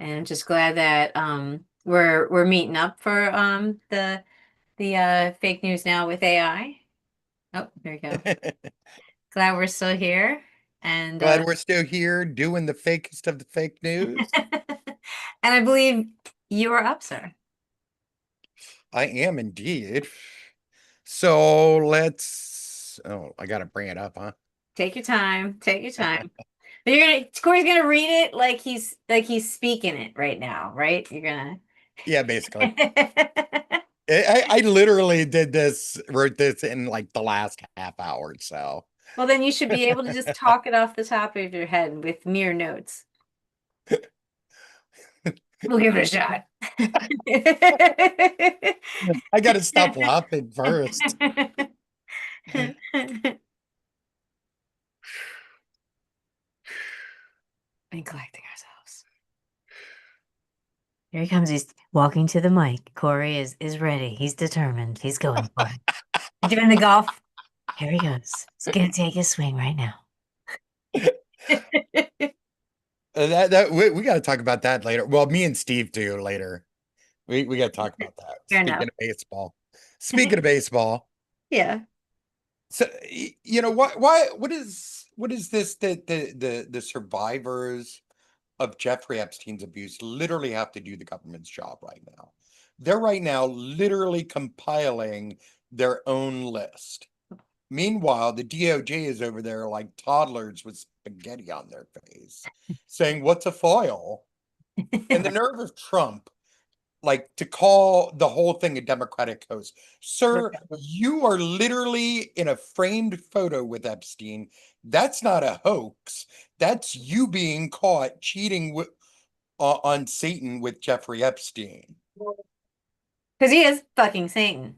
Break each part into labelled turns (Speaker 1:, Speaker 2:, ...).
Speaker 1: and I'm just glad that we're meeting up for the fake news now with AI. Oh, there you go. Glad we're still here, and
Speaker 2: Glad we're still here doing the fakest of the fake news.
Speaker 1: and I believe you are up, sir.
Speaker 2: I am indeed. So let's. Oh, I gotta bring it up, huh?
Speaker 1: Take your time. Take your time. But Corey's gonna read it like he's speaking it right now, right? You're gonna.
Speaker 2: Yeah, basically. I literally wrote this in like the last half hour. So
Speaker 1: Well, then you should be able to just talk it off the top of your head with mere notes. We'll give it a shot.
Speaker 2: I gotta stop laughing first.
Speaker 1: And collecting ourselves. Here he comes. He's walking to the mic. Corey is ready. He's determined. He's going for it. Doing the golf. Here he goes. He's gonna take his swing right now.
Speaker 2: We got to talk about that later. Well, me and Steve do later. We got to talk about that.
Speaker 1: Fair
Speaker 2: Speaking
Speaker 1: enough.
Speaker 2: of baseball. Speaking of baseball.
Speaker 1: Yeah.
Speaker 2: So you know what is this that the survivors of Jeffrey Epstein's abuse literally have to do the government's job right now. They're right now literally compiling their own list. Meanwhile, the DOJ is over there like toddlers with spaghetti on their face, saying, "What's a foil?" And the nerve of Trump like to call the whole thing a Democratic hoax. Sir, you are literally in a framed photo with Epstein. That's not a hoax. That's you being caught cheating on Satan with Jeffrey Epstein.
Speaker 1: Because he is fucking Satan.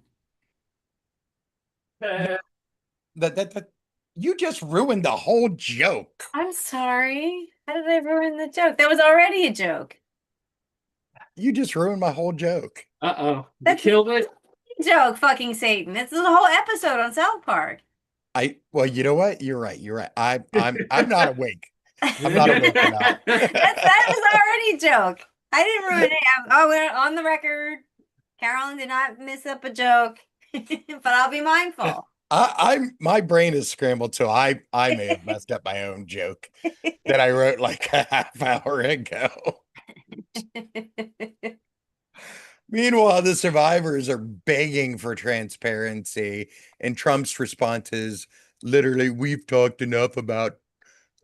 Speaker 2: No, that you just ruined the whole joke.
Speaker 1: I'm sorry. How did I ruin the joke? That was already a joke.
Speaker 2: You just ruined my whole joke.
Speaker 3: Uh-oh. You
Speaker 1: That's
Speaker 3: killed it?
Speaker 1: a joke, fucking Satan. It's the whole episode on South Park.
Speaker 2: Well, you know what? You're right. You're right. I'm not awake. I'm not awake enough.
Speaker 1: That was already a joke. I didn't ruin it. Oh, we're on the record. Carolyn did not miss up a joke, but I'll be mindful.
Speaker 2: I'm my brain is scrambled, so I may have messed up my own joke that I wrote like a half hour ago. Meanwhile, the survivors are begging for transparency, and Trump's response is literally, "We've talked enough about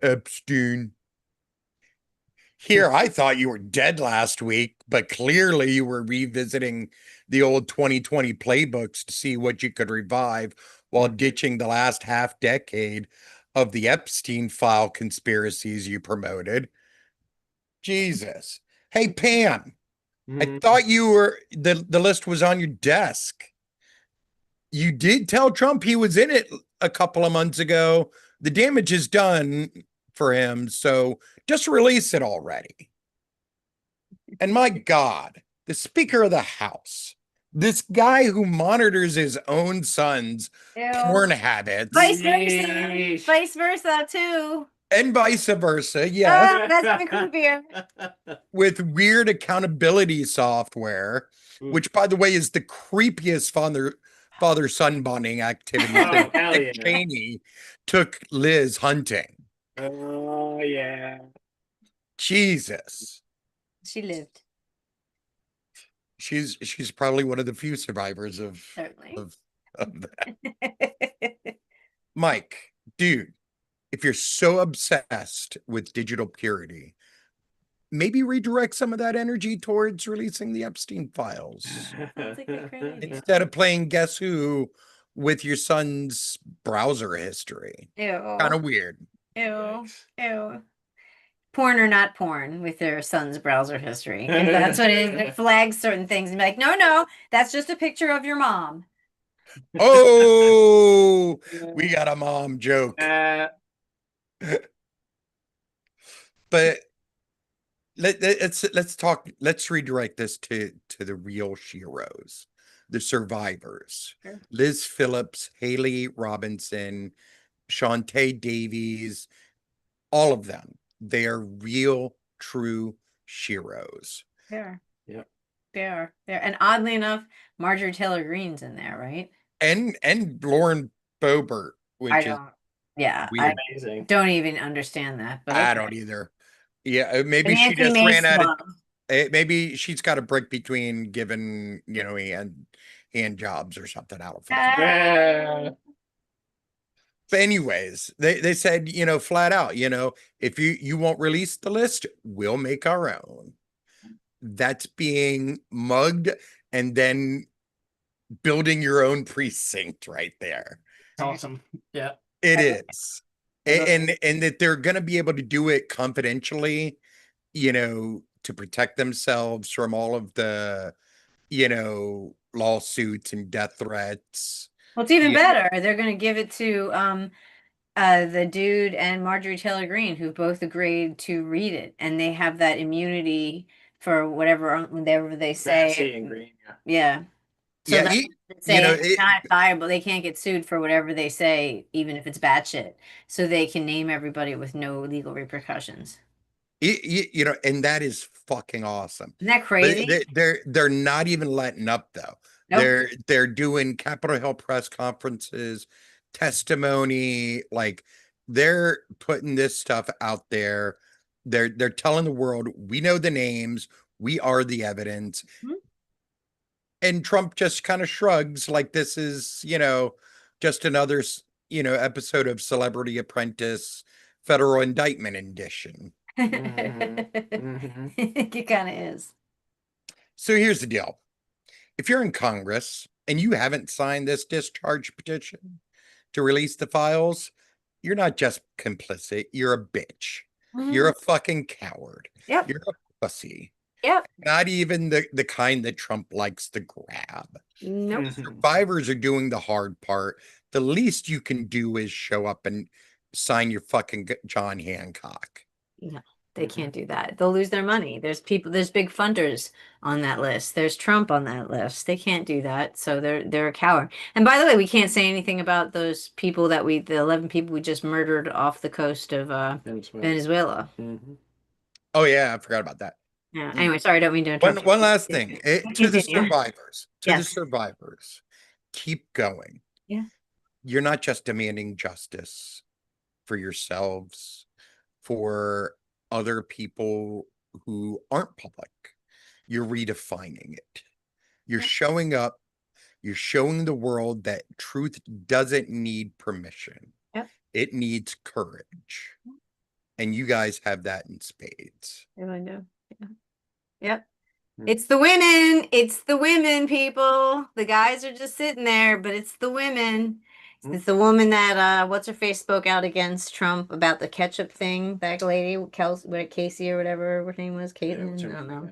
Speaker 2: Epstein." Here, I thought you were dead last week, but clearly you were revisiting the old 2020 playbooks to see what you could revive while ditching the last half decade of the Epstein file conspiracies you promoted. Jesus. Hey, Pam, I thought you were the list was on your desk. You did tell Trump he was in it a couple of months ago. The damage is done for him, so just release it already. And my God, the Speaker of the House, this guy who monitors his own son's
Speaker 1: Ew.
Speaker 2: porn habits
Speaker 1: Vice versa. Vice versa, too.
Speaker 2: and vice versa, yes,
Speaker 1: That's my creepier.
Speaker 2: with weird accountability software, which, by the way, is the creepiest father son bonding activity
Speaker 3: Oh,
Speaker 2: since
Speaker 3: hell
Speaker 2: Dick
Speaker 3: yeah.
Speaker 2: Cheney took Liz hunting.
Speaker 3: Oh, yeah.
Speaker 2: Jesus.
Speaker 1: She lived.
Speaker 2: She's probably one of the few survivors
Speaker 1: Certainly.
Speaker 2: of that. Mike, dude, if you're so obsessed with digital purity, maybe redirect some of that energy towards releasing the Epstein files
Speaker 1: That's a great idea.
Speaker 2: instead of playing Guess Who with your son's browser history. Kind
Speaker 1: Ew.
Speaker 2: of weird.
Speaker 1: Ew. Ew. Porn or not porn with their son's browser history. Because that's what it flags certain things and be like, no, no, that's just a picture of your mom.
Speaker 2: Oh, we got a mom joke. But let's talk. Let's redirect this to the real sheroes, the survivors.
Speaker 1: Sure.
Speaker 2: Liz Phillips, Haley Robinson, Shantae Davies, all of them. They are real, true sheroes.
Speaker 1: There.
Speaker 3: Yep.
Speaker 1: There. And oddly enough, Marjorie Taylor Greene's in there, right?
Speaker 2: And Lauren Boebert,
Speaker 1: I
Speaker 2: which is
Speaker 1: don't. Yeah, I
Speaker 2: weird.
Speaker 3: Amazing.
Speaker 1: don't even understand that. But
Speaker 2: I
Speaker 1: okay.
Speaker 2: don't either. Yeah, maybe
Speaker 1: And
Speaker 2: she
Speaker 1: Nancy
Speaker 2: just
Speaker 1: Mace
Speaker 2: ran out of.
Speaker 1: Sloan.
Speaker 2: Maybe she's got a break between giving, hand jobs or something. I don't fucking.
Speaker 3: Yeah.
Speaker 2: But anyways, they said, flat out, if you won't release the list, we'll make our own. That's being mugged and then building your own precinct right there.
Speaker 3: Awesome. Yeah.
Speaker 2: It is. And that they're going to be able to do it confidentially, to protect themselves from all of the, lawsuits and death threats.
Speaker 1: Well, it's even
Speaker 2: Yeah.
Speaker 1: better. They're going to give it to the dude and Marjorie Taylor Greene, who both agreed to read it, and they have that immunity for whatever they say.
Speaker 3: Massey and Green. Yeah.
Speaker 1: Yeah. So
Speaker 2: Yeah,
Speaker 1: that
Speaker 2: he-
Speaker 1: say
Speaker 2: know,
Speaker 1: it's
Speaker 2: it-
Speaker 1: not viable. They can't get sued for whatever they say, even if it's batshit. So they can name everybody with no legal repercussions.
Speaker 2: and that is fucking awesome.
Speaker 1: Isn't that
Speaker 2: But
Speaker 1: crazy?
Speaker 2: they're not even letting up though.
Speaker 1: Nope.
Speaker 2: They're doing Capitol Hill press conferences, testimony, like they're putting this stuff out there. They're telling the world, we know the names, we are the evidence.
Speaker 1: Mhm.
Speaker 2: And Trump just kind of shrugs like this is, just another, episode of Celebrity Apprentice federal indictment edition.
Speaker 3: Mhm.
Speaker 1: It kind of is.
Speaker 2: So here's the deal. If you're in Congress and you haven't signed this discharge petition to release the files, you're not just complicit, you're a bitch. You're a fucking coward.
Speaker 1: Yep.
Speaker 2: You're a pussy.
Speaker 1: Yep.
Speaker 2: Not even the kind that Trump likes to grab.
Speaker 1: Nope.
Speaker 3: Mhm.
Speaker 2: Survivors are doing the hard part. The least you can do is show up and sign your fucking John Hancock.
Speaker 1: They can't do that. They'll lose their money. There's big funders on that list. There's Trump on that list. They can't do that. So they're a coward. And by the way, we can't say anything about those people the 11 people we just murdered off the coast of Venezuela.
Speaker 3: Mhm.
Speaker 2: Oh yeah, I forgot about that.
Speaker 1: Yeah. Anyway, sorry, I don't mean to interrupt.
Speaker 2: One last thing. To the
Speaker 1: Continue.
Speaker 2: survivors,
Speaker 1: Yes.
Speaker 2: keep going.
Speaker 1: Yeah.
Speaker 2: You're not just demanding justice for yourselves, for other people who aren't public. You're redefining it. You're
Speaker 1: Yeah.
Speaker 2: showing up. You're showing the world that truth doesn't need permission.
Speaker 1: Yep.
Speaker 2: It needs courage. And you guys have that in spades.
Speaker 1: They really do. Yeah. Yep.
Speaker 3: Mm.
Speaker 1: It's the women. It's the women, people. The guys are just sitting there, but it's the women. It's the woman that what's her face spoke out against Trump about the ketchup thing. That lady, Casey or whatever her name was,
Speaker 3: Yeah,
Speaker 1: Caitlyn.
Speaker 3: what's her
Speaker 1: I don't
Speaker 3: name?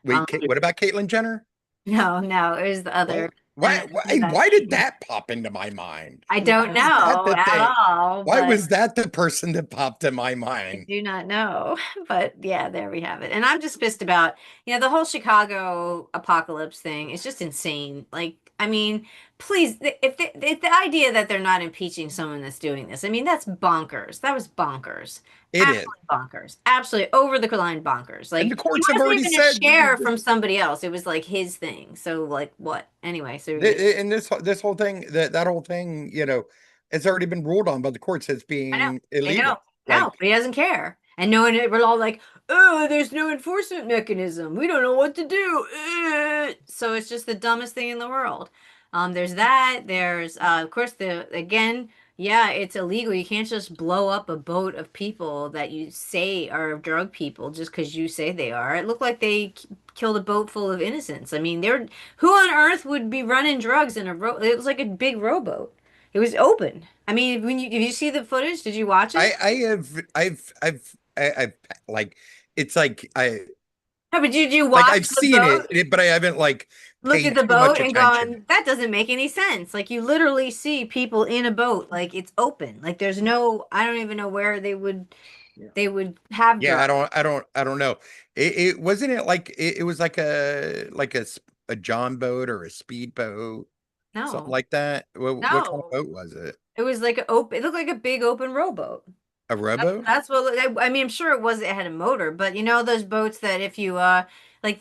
Speaker 1: know.
Speaker 2: Wait, what about Caitlyn Jenner?
Speaker 1: No, it was the other.
Speaker 2: Why did that pop into my mind?
Speaker 1: I don't know
Speaker 2: the
Speaker 1: at
Speaker 2: thing?
Speaker 1: all.
Speaker 2: Why
Speaker 1: but
Speaker 2: was that the person that popped in my
Speaker 1: I
Speaker 2: mind?
Speaker 1: do not know. But yeah, there we have it. And I'm just pissed about, the whole Chicago apocalypse thing is just insane. Like, I mean, please, if the idea that they're not impeaching someone that's doing this, I mean, that's bonkers. That was bonkers.
Speaker 2: It is.
Speaker 1: Absolutely bonkers. Absolutely over the line bonkers. Like,
Speaker 2: And the courts
Speaker 1: it
Speaker 2: have
Speaker 1: wasn't
Speaker 2: already
Speaker 1: even a
Speaker 2: said
Speaker 1: share from somebody else. It was like his thing. So like what? Anyway, so
Speaker 2: and this whole thing, that whole thing, it's already been ruled on by the courts as being
Speaker 1: I know.
Speaker 2: illegal.
Speaker 1: No, but he doesn't care. And no one, we're all like, oh, there's no enforcement mechanism. We don't know what to do. So it's just the dumbest thing in the world. There's that. There's, of course, it's illegal. You can't just blow up a boat of people that you say are drug people just because you say they are. It looked like they killed a boat full of innocents. I mean, who on earth would be running drugs in a it was like a big rowboat. It was open. I mean, if you see the footage, did you watch it?
Speaker 2: I've like, it's like
Speaker 1: No, but did you watch
Speaker 2: I've
Speaker 1: the
Speaker 2: seen
Speaker 1: boat?
Speaker 2: it, but I haven't
Speaker 1: Looked
Speaker 2: paid
Speaker 1: at the
Speaker 2: too much
Speaker 1: boat and
Speaker 2: attention.
Speaker 1: gone, that doesn't make any sense. Like you literally see people in a boat, like it's open. Like there's I don't even know where they would have
Speaker 2: Yeah,
Speaker 1: drugs.
Speaker 2: I don't know. It wasn't it like it was like a John boat or a speedboat, something
Speaker 1: No,
Speaker 2: like that. What kind of
Speaker 1: no.
Speaker 2: boat was it?
Speaker 1: It was like it looked like a big open rowboat.
Speaker 2: A rowboat?
Speaker 1: That's what I mean. I'm sure it had a motor, but you know those boats that if you like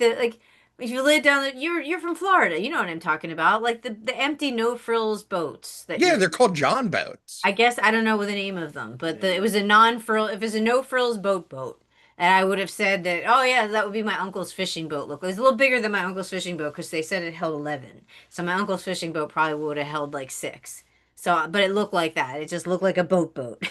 Speaker 1: if you live down the you're from Florida, you know what I'm talking about. Like the empty no frills boats that
Speaker 2: Yeah,
Speaker 1: you
Speaker 2: they're called John boats.
Speaker 1: I guess I don't know what the name of them, but it was a non-frill. If it's a no frills boat, and I would have said that. Oh yeah, that would be my uncle's fishing boat. Look, it was a little bigger than my uncle's fishing boat because they said it held 11. So my uncle's fishing boat probably would have held like 6. So, but it looked like that. It just looked like a boat.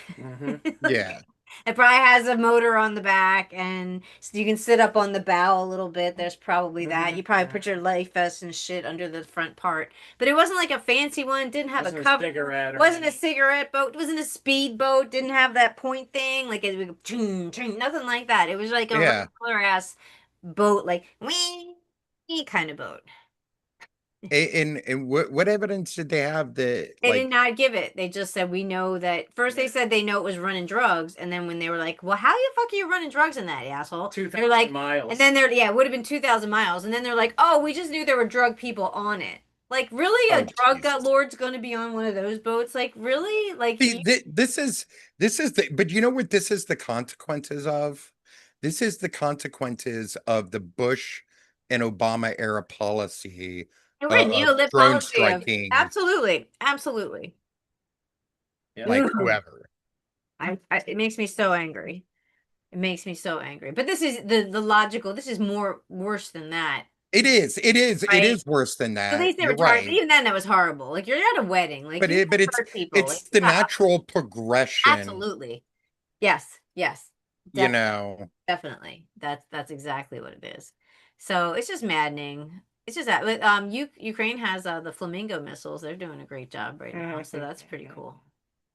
Speaker 2: Yeah.
Speaker 1: It probably has a motor on the back, and so you can sit up on the bow a little bit. There's probably that. You probably put your life vest and shit under the front part, but it wasn't like a fancy one. It didn't have
Speaker 3: Wasn't
Speaker 1: a
Speaker 3: a
Speaker 1: cover.
Speaker 3: cigarette or
Speaker 1: Wasn't a
Speaker 3: anything.
Speaker 1: cigarette boat. It wasn't a speed boat. Didn't have that point thing. Like it would ching, ching, nothing like that. It was like a
Speaker 2: Yeah.
Speaker 1: regular ass boat, like wee kind of boat.
Speaker 2: And what evidence did they have that
Speaker 1: They
Speaker 2: like
Speaker 1: did not give it. They just said we know that. First, they said they know it was running drugs, and then when they were like, "Well, how the fuck are you running drugs in that asshole?" They're
Speaker 3: 2,000
Speaker 1: like,
Speaker 3: miles.
Speaker 1: and then it would have been 2,000 miles, and then they're like, "Oh, we just knew there were drug people on it." Like, really, a
Speaker 2: Oh,
Speaker 1: drug
Speaker 2: Jesus.
Speaker 1: lord's going to be on one of those boats? Like, really? Like,
Speaker 2: This is the but you know what this is the consequences of? This is the consequences of the Bush and Obama era policy
Speaker 1: right,
Speaker 2: of
Speaker 1: neolib
Speaker 2: drone
Speaker 1: policy of
Speaker 2: striking
Speaker 1: absolutely, absolutely.
Speaker 3: Yeah.
Speaker 2: like
Speaker 1: Ugh.
Speaker 2: whoever.
Speaker 1: It makes me so angry. It makes me so angry. But this is the logical. This is more worse than that.
Speaker 2: It is
Speaker 1: Right.
Speaker 2: worse than
Speaker 1: At
Speaker 2: that.
Speaker 1: least they
Speaker 2: You're
Speaker 1: were charged.
Speaker 2: right.
Speaker 1: Even then, that was horrible. Like you're at a wedding. Like
Speaker 2: But
Speaker 1: you
Speaker 2: it but
Speaker 1: can't hurt people. Like
Speaker 2: it's the
Speaker 1: yeah,
Speaker 2: natural progression,
Speaker 1: absolutely. Yes. Yes.
Speaker 2: you
Speaker 1: Definitely.
Speaker 2: know.
Speaker 1: Definitely. That's exactly what it is. So it's just maddening. It's just that. But Ukraine has the Flamingo missiles. They're doing a great job right now. So that's pretty cool.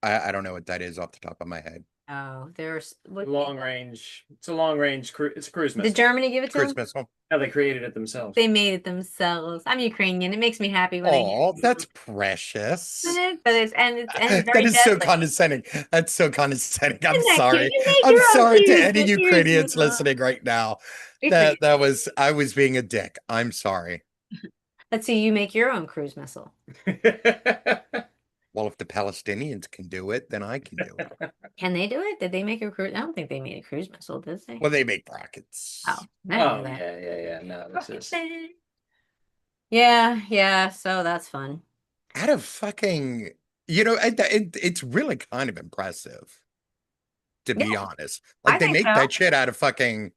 Speaker 2: I don't know what that is off the top of my head.
Speaker 1: Oh, there's what
Speaker 3: Long range. It's a long range. It's a cruise missile.
Speaker 1: did Germany give it to
Speaker 2: Cruise
Speaker 1: them?
Speaker 2: missile.
Speaker 3: Yeah, they created it themselves.
Speaker 1: They made it themselves. I'm Ukrainian. It makes me happy when I hear
Speaker 2: Oh,
Speaker 1: it.
Speaker 2: that's precious.
Speaker 1: But it's very
Speaker 2: That is so
Speaker 1: deadly.
Speaker 2: condescending. That's so condescending. I'm
Speaker 1: Isn't that cute?
Speaker 2: sorry.
Speaker 1: You make
Speaker 2: I'm
Speaker 1: your own
Speaker 2: sorry to
Speaker 1: cruise
Speaker 2: any
Speaker 1: with yours,
Speaker 2: Ukrainians
Speaker 1: Mama.
Speaker 2: listening right now.
Speaker 1: Good for you.
Speaker 2: That was I was being a dick. I'm sorry.
Speaker 1: Let's see you make your own cruise missile.
Speaker 2: Well, if the Palestinians can do it, then I can do it.
Speaker 1: Can they do it? Did they make a cruise? I don't think they made a cruise missile, did they?
Speaker 2: Well, they make rockets.
Speaker 1: Oh, I didn't know
Speaker 3: Oh
Speaker 1: that.
Speaker 3: yeah. No, this is.
Speaker 1: Yeah. So that's fun.
Speaker 2: Out of fucking, it's really kind of impressive, to be honest.
Speaker 1: I
Speaker 2: Like they
Speaker 1: think
Speaker 2: make
Speaker 1: so.
Speaker 2: that shit out of fucking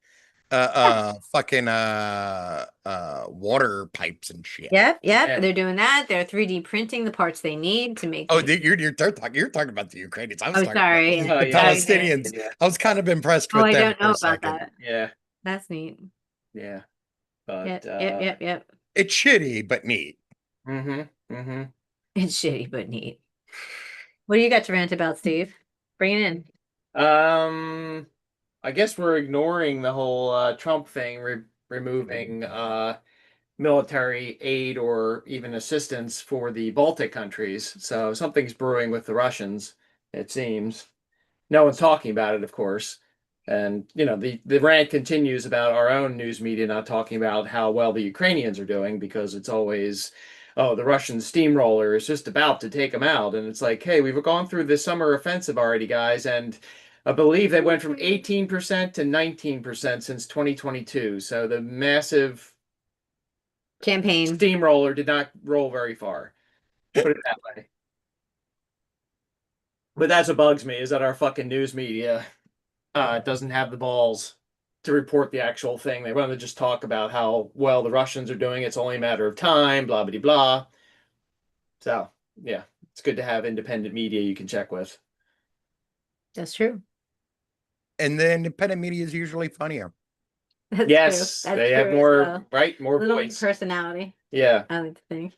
Speaker 2: water pipes and shit.
Speaker 1: Yep.
Speaker 3: Yeah.
Speaker 1: They're doing that. They're 3D printing the parts they need to make.
Speaker 2: Oh,
Speaker 1: the-
Speaker 2: you're talking about the Ukrainians. I was
Speaker 1: Oh,
Speaker 2: talking
Speaker 1: sorry.
Speaker 2: about
Speaker 3: Oh,
Speaker 2: the
Speaker 3: yeah.
Speaker 2: Palestinians.
Speaker 3: Yeah.
Speaker 2: I was kind of impressed
Speaker 1: Oh,
Speaker 2: with
Speaker 1: I
Speaker 2: them
Speaker 1: don't
Speaker 2: for
Speaker 1: know
Speaker 2: a
Speaker 1: about
Speaker 2: second.
Speaker 1: that.
Speaker 3: Yeah.
Speaker 1: That's neat.
Speaker 3: Yeah. But
Speaker 1: Yep.
Speaker 2: It's shitty, but neat.
Speaker 3: Mm-hmm.
Speaker 1: It's shitty but neat. What do you got to rant about, Steve? Bring it in.
Speaker 3: I guess we're ignoring the whole Trump thing, removing military aid or even assistance for the Baltic countries. So something's brewing with the Russians, it seems. No one's talking about it, of course. And the rant continues about our own news media not talking about how well the Ukrainians are doing because it's always, oh, the Russian steamroller is just about to take them out. And it's like, hey, we've gone through this summer offensive already, guys, and I believe they went from 18% to 19% since 2022. So the massive
Speaker 1: Campaign.
Speaker 3: steamroller did not roll very far. Put it that way. But that's what bugs me is that our fucking news media doesn't have the balls to report the actual thing. They want to just talk about how well the Russians are doing. It's only a matter of time, blah, blah, blah. So, yeah, it's good to have independent media you can check with.
Speaker 1: That's true.
Speaker 2: And the independent media is usually funnier.
Speaker 1: That's
Speaker 3: Yes,
Speaker 1: true. That's
Speaker 3: they have
Speaker 1: true as
Speaker 3: more,
Speaker 1: well.
Speaker 3: right? More
Speaker 1: Little
Speaker 3: voice.
Speaker 1: personality,
Speaker 3: Yeah,
Speaker 1: I like to think.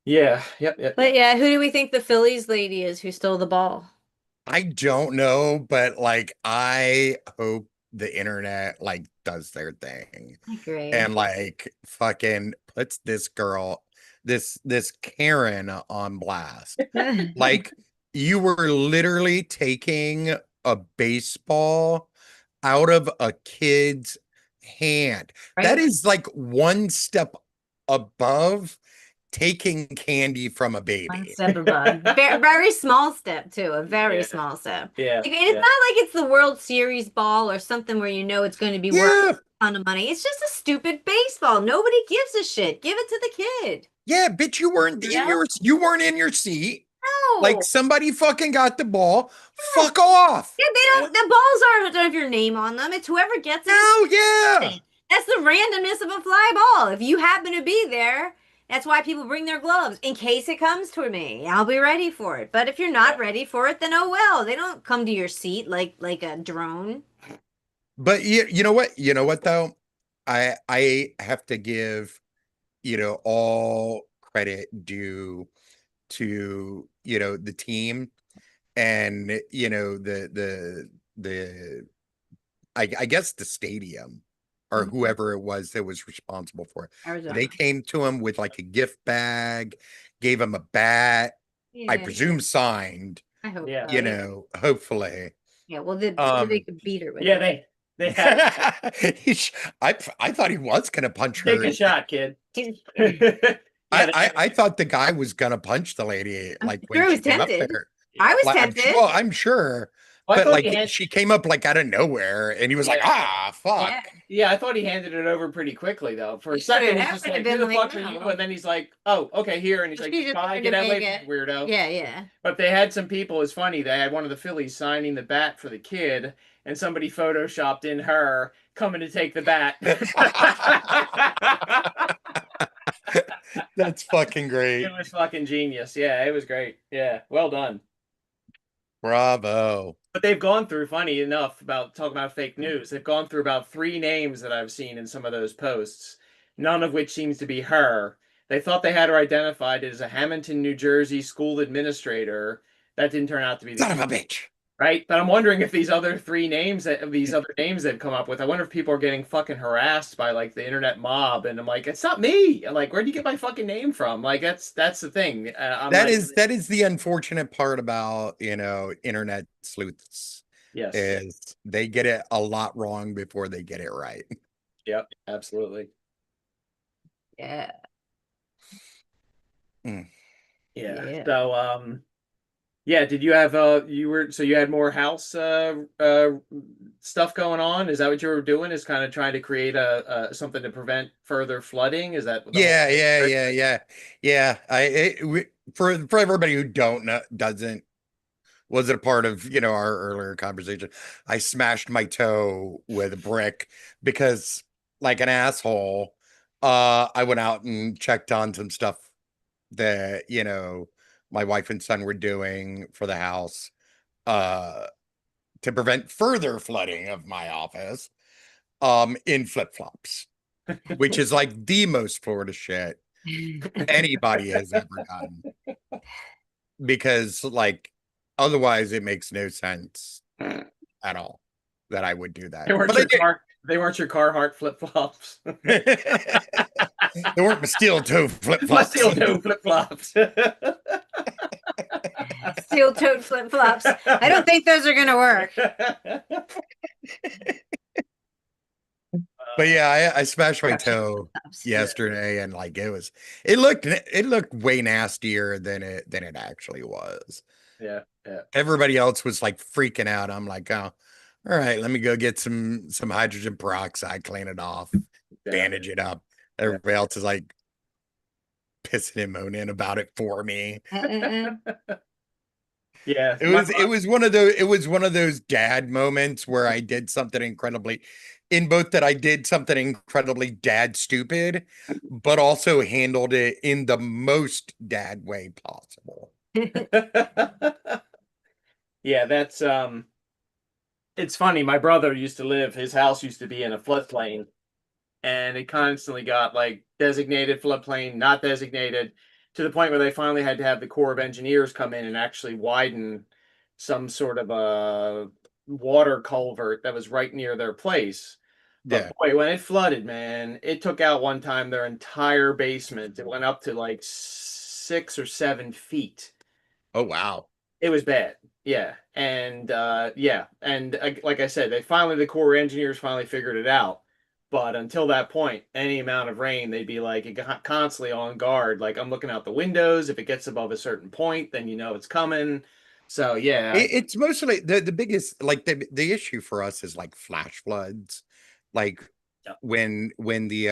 Speaker 3: yeah, yep.
Speaker 1: But yeah, who do we think the Phillies lady is who stole the ball?
Speaker 2: I don't know, but like I hope the internet like does their thing
Speaker 1: I agree.
Speaker 2: and like fucking puts this girl, this Karen on blast. Like you were literally taking a baseball out of a kid's hand. That
Speaker 1: Right?
Speaker 2: is like one step above taking candy from a
Speaker 1: One
Speaker 2: baby.
Speaker 1: step above. Very small step too. A very
Speaker 3: Yeah.
Speaker 1: small step.
Speaker 3: Yeah.
Speaker 1: Like, and it's not like it's the World Series ball or something where you know it's going to be worth
Speaker 2: Yeah,
Speaker 1: a ton of money. It's just a stupid baseball. Nobody gives a shit. Give it to the kid.
Speaker 2: yeah, bitch, you weren't in
Speaker 1: Yeah.
Speaker 2: your seat.
Speaker 1: No.
Speaker 2: Like somebody fucking got the ball. Fuck off.
Speaker 1: Yeah, they don't. The balls don't have your name on them. It's whoever gets it.
Speaker 2: No, yeah.
Speaker 1: That's the randomness of a fly ball. If you happen to be there, that's why people bring their gloves in case it comes to me. I'll be ready for it. But if you're not ready for it, then oh well. They don't come to your seat like a drone.
Speaker 2: But you know what? You know what though? I have to give, all credit due to, the team and, the I guess the stadium or
Speaker 1: Mhm.
Speaker 2: whoever it was that was responsible for it.
Speaker 1: Arizona.
Speaker 2: They came to him with like a gift bag, gave him a bat, I
Speaker 1: Yeah,
Speaker 2: presume signed,
Speaker 1: I hope
Speaker 3: Yeah.
Speaker 1: so.
Speaker 2: hopefully.
Speaker 1: Yeah, well, they
Speaker 2: Um,
Speaker 1: could beat her with
Speaker 3: Yeah,
Speaker 1: it.
Speaker 3: they had
Speaker 2: I thought he was gonna punch her.
Speaker 3: take a shot, kid.
Speaker 1: He's-
Speaker 2: I thought the guy was gonna punch the lady
Speaker 1: I'm
Speaker 2: like
Speaker 1: sure
Speaker 2: when
Speaker 1: he
Speaker 2: she
Speaker 1: was
Speaker 2: came up
Speaker 1: tempted.
Speaker 2: there.
Speaker 1: I was
Speaker 2: Like,
Speaker 1: tempted.
Speaker 2: I'm sure,
Speaker 3: Well, I
Speaker 2: but
Speaker 3: thought
Speaker 2: like
Speaker 3: he had-
Speaker 2: she came up like out of nowhere, and he was like,
Speaker 3: Yeah.
Speaker 2: "Ah, fuck."
Speaker 1: Yeah.
Speaker 3: Yeah, I thought he handed it over pretty quickly though. For a
Speaker 1: He
Speaker 3: second,
Speaker 1: should've.
Speaker 3: he's
Speaker 1: That
Speaker 3: just
Speaker 1: would've
Speaker 3: like,
Speaker 1: been
Speaker 3: "Who the
Speaker 1: like,
Speaker 3: fuck are you?"
Speaker 1: no.
Speaker 3: And then he's like, "Oh, okay, here." And he's like,
Speaker 1: She just
Speaker 3: "Bye,
Speaker 1: wanted
Speaker 3: get
Speaker 1: to
Speaker 3: out of the way
Speaker 1: make
Speaker 3: from me, weirdo."
Speaker 1: Yeah, yeah.
Speaker 3: But they had some people. It's funny. They had one of the Phillies signing the bat for the kid, and somebody photoshopped in her coming to take the bat.
Speaker 2: That's fucking great.
Speaker 3: It was fucking genius. Yeah, it was great. Yeah, well done.
Speaker 2: Bravo.
Speaker 3: But they've gone through, funny enough, about talking about fake news. They've gone through about 3 names that I've seen in some of those posts, none of which seems to be her. They thought they had her identified as a Hamilton, New Jersey school administrator. That didn't turn out to be the
Speaker 2: Son of a
Speaker 3: case,
Speaker 2: bitch.
Speaker 3: right? But I'm wondering if these other 3 names these other names they've come up with, I wonder if people are getting fucking harassed by like the internet mob. And I'm like, it's not me. I'm like, where'd you get my fucking name from? Like, that's the thing. I'm
Speaker 2: That
Speaker 3: like,
Speaker 2: is the unfortunate part about, internet sleuths
Speaker 3: yes,
Speaker 2: is they get it a lot wrong before they get it right.
Speaker 3: yep, absolutely.
Speaker 1: Yeah.
Speaker 3: Yeah.
Speaker 1: Yeah.
Speaker 3: So yeah, did you have you had more house stuff going on? Is that what you were doing? Is kind of trying to create a something to prevent further flooding? Is that the whole
Speaker 2: Yeah. For everybody who wasn't a part of, our earlier conversation, I smashed my toe with a brick because, like an asshole, I went out and checked on some stuff that, my wife and son were doing for the house, to prevent further flooding of my office, in flip-flops, which is like the most Florida shit anybody has ever done. Because like otherwise it makes no sense at all that I would do that. But I did.
Speaker 3: They weren't your Carhartt flip flops.
Speaker 2: They weren't my steel toe flip
Speaker 3: My
Speaker 2: flops.
Speaker 3: steel toe flip flops.
Speaker 1: Steel-toed flip-flops. I don't think those are gonna work.
Speaker 2: But yeah, I smashed my toe yesterday, and like it looked way nastier than it actually was.
Speaker 3: Yeah.
Speaker 2: Everybody else was like freaking out. I'm like, oh, all right, let me go get some hydrogen peroxide, clean it off, bandage it up. Everybody else is like pissing and moaning about it for me.
Speaker 3: Yeah.
Speaker 2: It was one of those dad moments where I did something incredibly dad stupid, but also handled it in the most dad way possible.
Speaker 3: Yeah, that's it's funny. My brother his house used to be in a floodplain, and it constantly got like designated floodplain, not designated, to the point where they finally had to have the Corps of Engineers come in and actually widen some sort of a water culvert that was right near their place.
Speaker 2: Yeah.
Speaker 3: But boy, when it flooded, man, it took out one time their entire basement. It went up to like 6 or 7 feet.
Speaker 2: Oh wow.
Speaker 3: It was bad. Yeah. And like I said, the Corps of Engineers finally figured it out. But until that point, any amount of rain, they'd be like constantly on guard. Like I'm looking out the windows. If it gets above a certain point, then you know it's coming. So yeah,
Speaker 2: It's mostly the biggest, like the issue for us is like flash floods, like
Speaker 3: Yeah.
Speaker 2: when the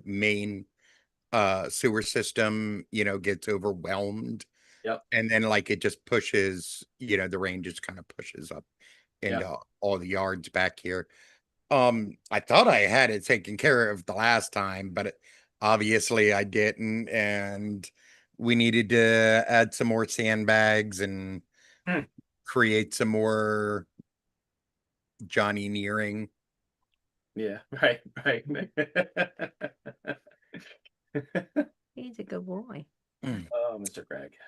Speaker 2: main sewer system, gets overwhelmed,
Speaker 3: yep,
Speaker 2: and then like it just pushes, the rain just kind of pushes up
Speaker 3: yep.
Speaker 2: into all the yards back here. I thought I had it taken care of the last time, but obviously I didn't, and we needed to add some more sandbags and
Speaker 3: Hmm.
Speaker 2: create some more Johnny Nearing.
Speaker 3: Yeah, right, right.
Speaker 1: He's a good boy.
Speaker 3: Oh, Mr. Craig.
Speaker 2: Oh,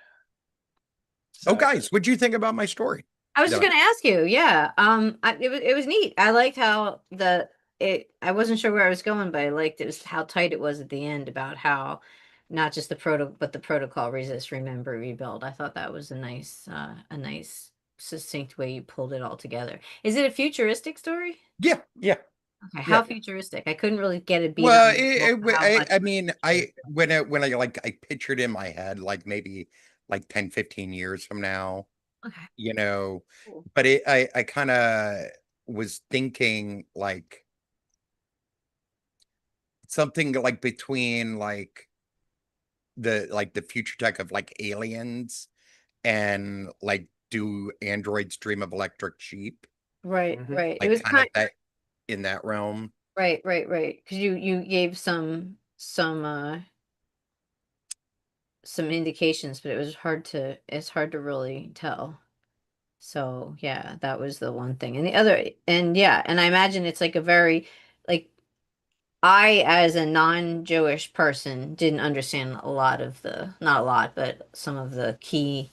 Speaker 3: So,
Speaker 2: guys, what'd you think about my story?
Speaker 1: I was just
Speaker 2: No.
Speaker 1: gonna ask you, yeah. It was neat. I liked how I wasn't sure where I was going, but I liked it was how tight it was at the end about how not just but the protocol resist, remember, rebuild. I thought that was a nice succinct way you pulled it all together. Is it a futuristic story?
Speaker 2: Yeah, yeah.
Speaker 1: Okay,
Speaker 2: Yeah.
Speaker 1: how futuristic? I couldn't really get a beat
Speaker 2: Well,
Speaker 1: on how much.
Speaker 2: I mean, when I like I pictured in my head like maybe like 10, 15 years from now,
Speaker 1: Okay. Cool.
Speaker 2: but I kind of was thinking like something like between like the future tech of like aliens and like do androids dream of electric sheep,
Speaker 1: Right,
Speaker 3: Mhm.
Speaker 1: right. It
Speaker 2: like
Speaker 1: was
Speaker 2: kind of
Speaker 1: kind
Speaker 2: that in that realm.
Speaker 1: right, right, right. Because you gave some indications, but it's hard to really tell. So yeah, that was the one thing. And the other, and yeah, and I imagine it's like a very, like, I, as a non-Jewish person, didn't understand a lot of not a lot, but some of the key,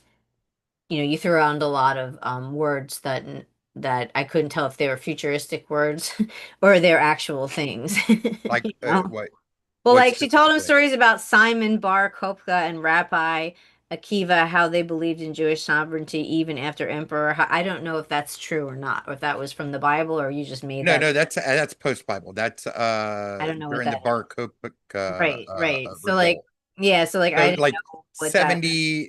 Speaker 1: you threw around a lot of words that I couldn't tell if they were futuristic words or they're actual things.
Speaker 2: Like
Speaker 1: You know? Well,
Speaker 2: what
Speaker 1: like she told him
Speaker 2: specifically?
Speaker 1: stories about Simon Bar Kokhba and Rabbi Akiva, how they believed in Jewish sovereignty even after emperor. I don't know if that's true or not, or if that was from the Bible or you just made
Speaker 2: No,
Speaker 1: that.
Speaker 2: no, that's post Bible. That's
Speaker 1: I don't know what
Speaker 2: during the
Speaker 1: that
Speaker 2: Bar Kokhba
Speaker 1: Right, right. So like,
Speaker 2: revolt.
Speaker 1: yeah, so like I
Speaker 2: So
Speaker 1: didn't
Speaker 2: like
Speaker 1: know what that.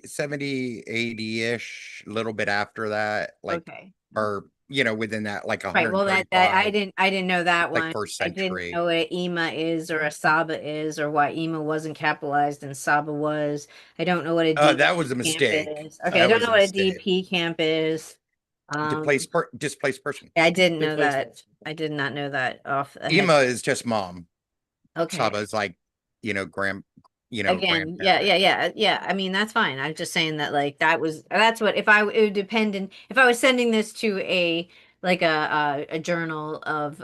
Speaker 2: 70 80-ish, a little bit after that, like,
Speaker 1: Okay.
Speaker 2: or within that like
Speaker 1: Right. Well, that
Speaker 2: 135,
Speaker 1: I didn't know that
Speaker 2: like
Speaker 1: one.
Speaker 2: first
Speaker 1: I didn't
Speaker 2: century.
Speaker 1: know what a Ema is or a Saba is or why Ema wasn't capitalized and Saba was. I don't know what a
Speaker 2: That was a
Speaker 1: DP camp
Speaker 2: mistake.
Speaker 1: is. Okay, I
Speaker 2: That
Speaker 1: don't
Speaker 2: was
Speaker 1: know
Speaker 2: a
Speaker 1: what a
Speaker 2: mistake.
Speaker 1: DP camp is.
Speaker 2: Displaced person.
Speaker 1: I didn't know that.
Speaker 3: Displacement.
Speaker 1: I did not know that off the head.
Speaker 2: Ema is just mom.
Speaker 1: Okay.
Speaker 2: Saba is like,
Speaker 1: Again, yeah,
Speaker 2: grandparent.
Speaker 1: yeah, yeah, yeah. I mean, that's fine. I'm just saying that like that's what if it would depend if I was sending this to a journal of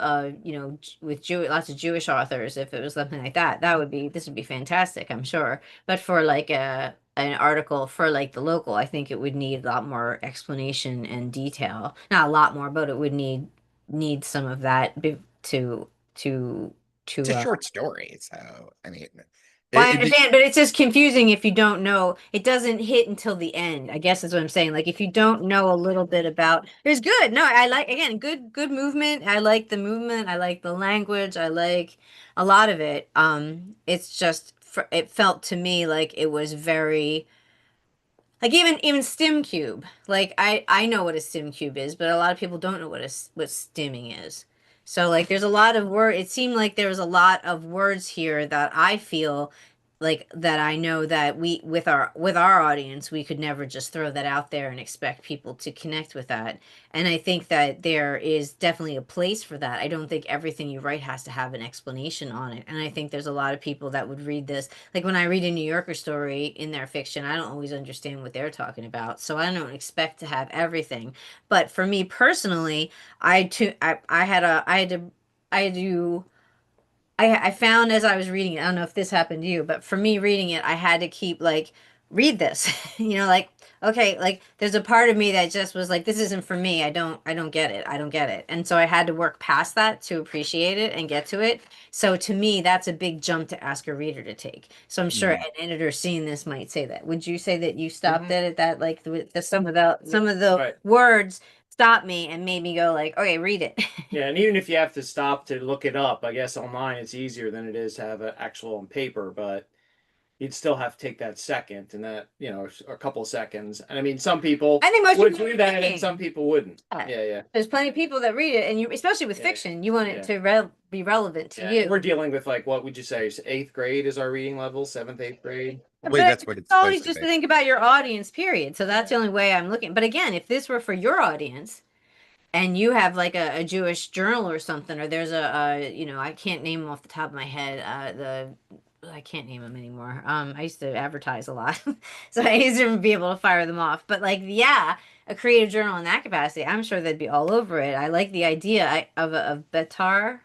Speaker 1: with lots of Jewish authors, if it was something like that, this would be fantastic, I'm sure. But for like an article for like the local, I think it would need a lot more explanation and detail. Not a lot more, but it would need some of that to to
Speaker 2: It's
Speaker 1: to
Speaker 2: a short story, so I mean,
Speaker 1: well, I
Speaker 2: it,
Speaker 1: understand, but it's just confusing if you don't know. It doesn't hit until the end, I guess is what I'm saying. Like if you don't know a little bit about, it's good. No, I like again, good movement. I like the movement. I like the language. I like a lot of it. It's just it felt to me like it was very like even stim cube. Like I know what a stim cube is, but a lot of people don't know what stimming is. So like there's a lot of word it seemed like there was a lot of words here that I feel like that I know that we with our audience we could never just throw that out there and expect people to connect with that. And I think that there is definitely a place for that. I don't think everything you write has to have an explanation on it. And I think there's a lot of people that would read this. Like when I read a New Yorker story in their fiction, I don't always understand what they're talking about. So I don't expect to have everything. But for me personally, I had to I found as I was reading it, I don't know if this happened to you, but for me reading it, I had to keep like read this. Like okay, like there's a part of me that just was like this isn't for me. I don't get it. I don't get it. And so I had to work past that to appreciate it and get to it. So to me, that's a big jump to ask a reader to take. So I'm sure an editor seeing this might say that. Would you say that you stopped
Speaker 3: Mhm.
Speaker 1: it at that like some of the
Speaker 3: Right.
Speaker 1: words stopped me and made me go like, okay, read it.
Speaker 3: Yeah, and even if you have to stop to look it up, I guess online it's easier than it is to have it actual on paper, but you'd still have to take that second and that, a couple seconds. And I mean, some people
Speaker 1: I think most
Speaker 3: would
Speaker 1: people
Speaker 3: do
Speaker 1: are
Speaker 3: that and
Speaker 1: reading.
Speaker 3: some people wouldn't.
Speaker 1: Yeah.
Speaker 3: Yeah.
Speaker 1: There's plenty of people that read it, and you, especially with
Speaker 3: Yeah.
Speaker 1: fiction, you want it
Speaker 3: Yeah.
Speaker 1: to be relevant to
Speaker 3: Yeah.
Speaker 1: you.
Speaker 3: We're dealing with like, what would you say? 8th grade is our reading level, 7th, 8th grade.
Speaker 2: Wait, that's what it's
Speaker 1: always
Speaker 2: supposed to
Speaker 1: just
Speaker 2: be.
Speaker 1: to think about your audience, period. So that's the only way I'm looking. But again, if this were for your audience, and you have like a Jewish journal or something, or there's I can't name them off the top of my head. I can't name them anymore. I used to advertise a lot, so I used to be able to fire them off. But like, yeah, a creative journal in that capacity, I'm sure they'd be all over it. I like the idea of Betar.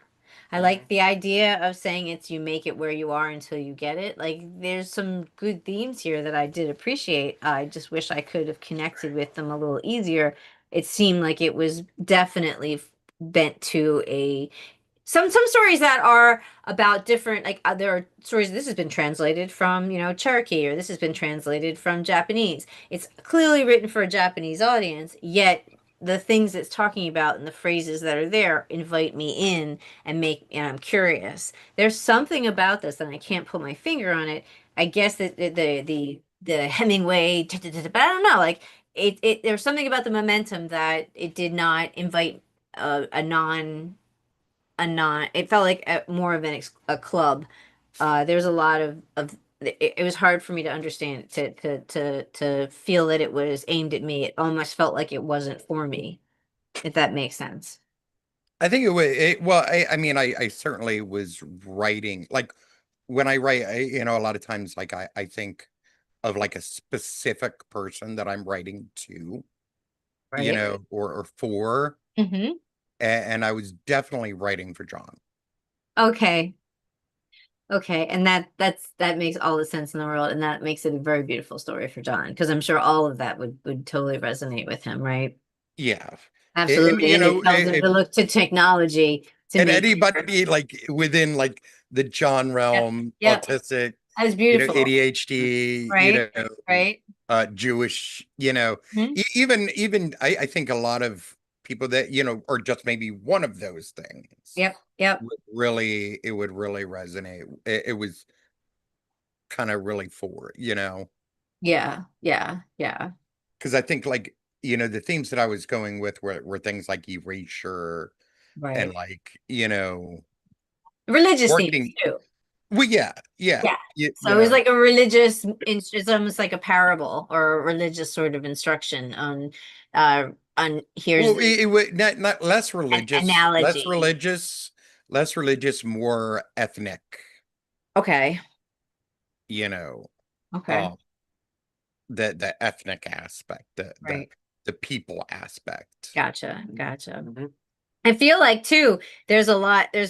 Speaker 1: I like the idea of saying it's you make it where you are until you get it. Like, there's some good themes here that I did appreciate. I just wish I could have connected with them a little easier. It seemed like it was definitely bent to a some stories that are about different, like, there are stories, this has been translated from Cherokee, or this has been translated from Japanese. It's clearly written for a Japanese audience, yet the things it's talking about and the phrases that are there invite me in and I'm curious. There's something about this, and I can't put my finger on it. I guess that the Hemingway, but I don't know, like, there's something about the momentum that it did not invite it felt like more of a club. There's a lot of it was hard for me to understand, to feel that it was aimed at me. It almost felt like it wasn't for me, if that makes sense.
Speaker 2: I think it was well, I mean, I certainly was writing like when I write, a lot of times like I think of like a specific person that I'm writing to,
Speaker 1: Right.
Speaker 2: or for,
Speaker 1: Mm-hmm.
Speaker 2: and I was definitely writing for John.
Speaker 1: Okay. Okay, and that makes all the sense in the world, and that makes it a very beautiful story for John, because I'm sure all of that would totally resonate with him, right?
Speaker 2: Yeah. And
Speaker 1: Absolutely, and it tells him to look to technology to
Speaker 2: and
Speaker 1: make.
Speaker 2: anybody like within like the John
Speaker 1: Yep,
Speaker 2: realm,
Speaker 1: yep,
Speaker 2: autistic,
Speaker 1: that was beautiful,
Speaker 2: ADHD,
Speaker 1: right? Right.
Speaker 2: Jewish,
Speaker 1: Mhm.
Speaker 2: even I think a lot of people that, are just maybe one of those things
Speaker 1: Yep, yep,
Speaker 2: it would really resonate. It was kind of really for,
Speaker 1: yeah, yeah, yeah,
Speaker 2: because I think like, the themes that I was going with were things like erasure and
Speaker 1: right.
Speaker 2: like,
Speaker 1: Religious themes
Speaker 2: working.
Speaker 1: too.
Speaker 2: Well, yeah, yeah,
Speaker 1: Yeah.
Speaker 2: you,
Speaker 1: So it was like a religious, it's almost like a parable or a religious sort of instruction on here's
Speaker 2: well,
Speaker 1: the
Speaker 2: it would not
Speaker 1: an analogy.
Speaker 2: less religious, more ethnic,
Speaker 1: Okay.
Speaker 2: you know,
Speaker 1: Okay.
Speaker 2: um, the ethnic aspect,
Speaker 1: Right.
Speaker 2: the people aspect.
Speaker 1: Gotcha. Gotcha.
Speaker 3: Mhm.
Speaker 1: I feel like too, there's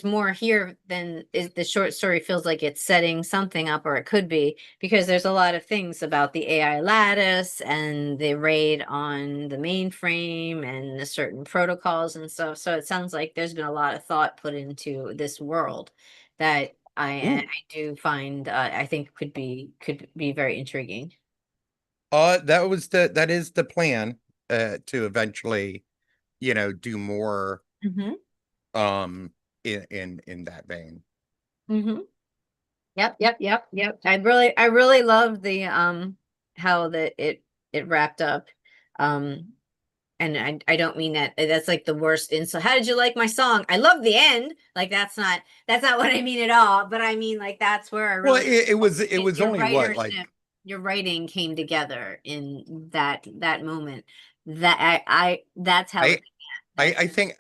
Speaker 1: more here than is the short story feels like it's setting something up, or it could be, because there's a lot of things about the AI lattice and the raid on the mainframe and the certain protocols and stuff. So it sounds like there's been a lot of thought put into this world that I
Speaker 2: Ooh.
Speaker 1: do find I think could be very intriguing.
Speaker 2: That is the plan, to eventually, do more,
Speaker 1: Mm-hmm.
Speaker 2: um, in that vein.
Speaker 1: Mm-hmm. Yep, yep, yep, yep. I really love the how that it wrapped up. Um and I don't mean that that's like the worst insult. How did you like my song? I love the end. Like, that's not what I mean at all. But I mean, like, that's where I
Speaker 2: Well,
Speaker 1: really
Speaker 2: it was
Speaker 1: your
Speaker 2: only what,
Speaker 1: writership,
Speaker 2: like
Speaker 1: your writing came together in that moment. That I that's how
Speaker 2: I
Speaker 1: it began.
Speaker 2: I think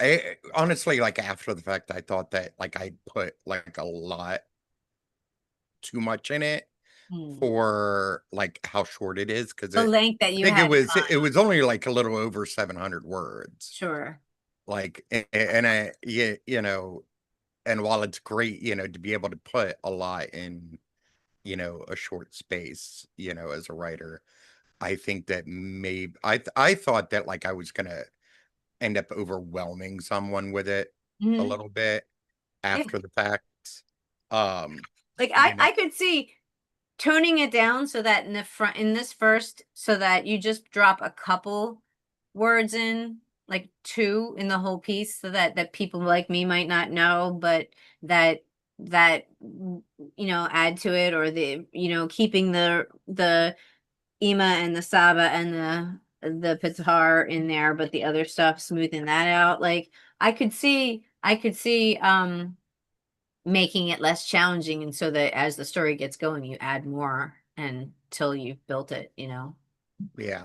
Speaker 2: honestly, like after the fact, I thought that like I put like a lot too much in it
Speaker 1: Hmm.
Speaker 2: for like how short it is because
Speaker 1: The length that
Speaker 2: I
Speaker 1: you
Speaker 2: think
Speaker 1: had in
Speaker 2: it
Speaker 1: mind.
Speaker 2: was only like a little over 700 words.
Speaker 1: Sure.
Speaker 2: Like and I yeah, and while it's great, to be able to put a lot in, a short space, as a writer, I think that maybe I thought that like I was gonna end up overwhelming someone with it a
Speaker 1: Mhm.
Speaker 2: little bit
Speaker 1: Yeah.
Speaker 2: after the fact. Um,
Speaker 1: Like,
Speaker 2: you know,
Speaker 1: I could see toning it down so that in this first, so that you just drop a couple words in, like two in the whole piece, so that people like me might not know, but that add to it, or keeping the Ima and the Saba and the Pitar in there, but the other stuff smoothing that out. Like I could see making it less challenging, and so that as the story gets going, you add more until you've built it,
Speaker 2: Yeah.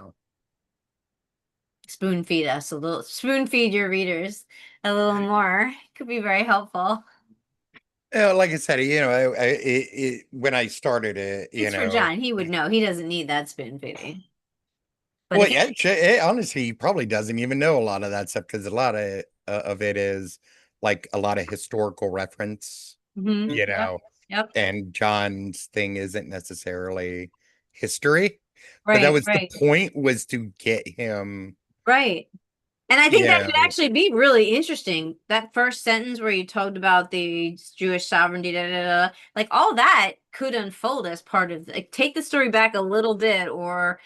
Speaker 1: Spoon feed us a little, spoon feed your readers a little more. Could be very helpful.
Speaker 2: Like I said, when I started it,
Speaker 1: It's for John. He would know. He doesn't need that spoon feeding. But
Speaker 2: well, actually, honestly, he probably doesn't even know a lot of that stuff because a lot of it is like a lot of historical reference,
Speaker 1: Mhm.
Speaker 2: you know,
Speaker 1: Yep.
Speaker 2: and John's thing isn't necessarily history, but
Speaker 1: Right.
Speaker 2: that was
Speaker 1: Right.
Speaker 2: the point, was to get him,
Speaker 1: Right. And I think
Speaker 2: you
Speaker 1: that could
Speaker 2: know,
Speaker 1: actually be really interesting. That first sentence where you talked about the Jewish sovereignty, like all that could unfold as part of, like, take the story back a little bit, or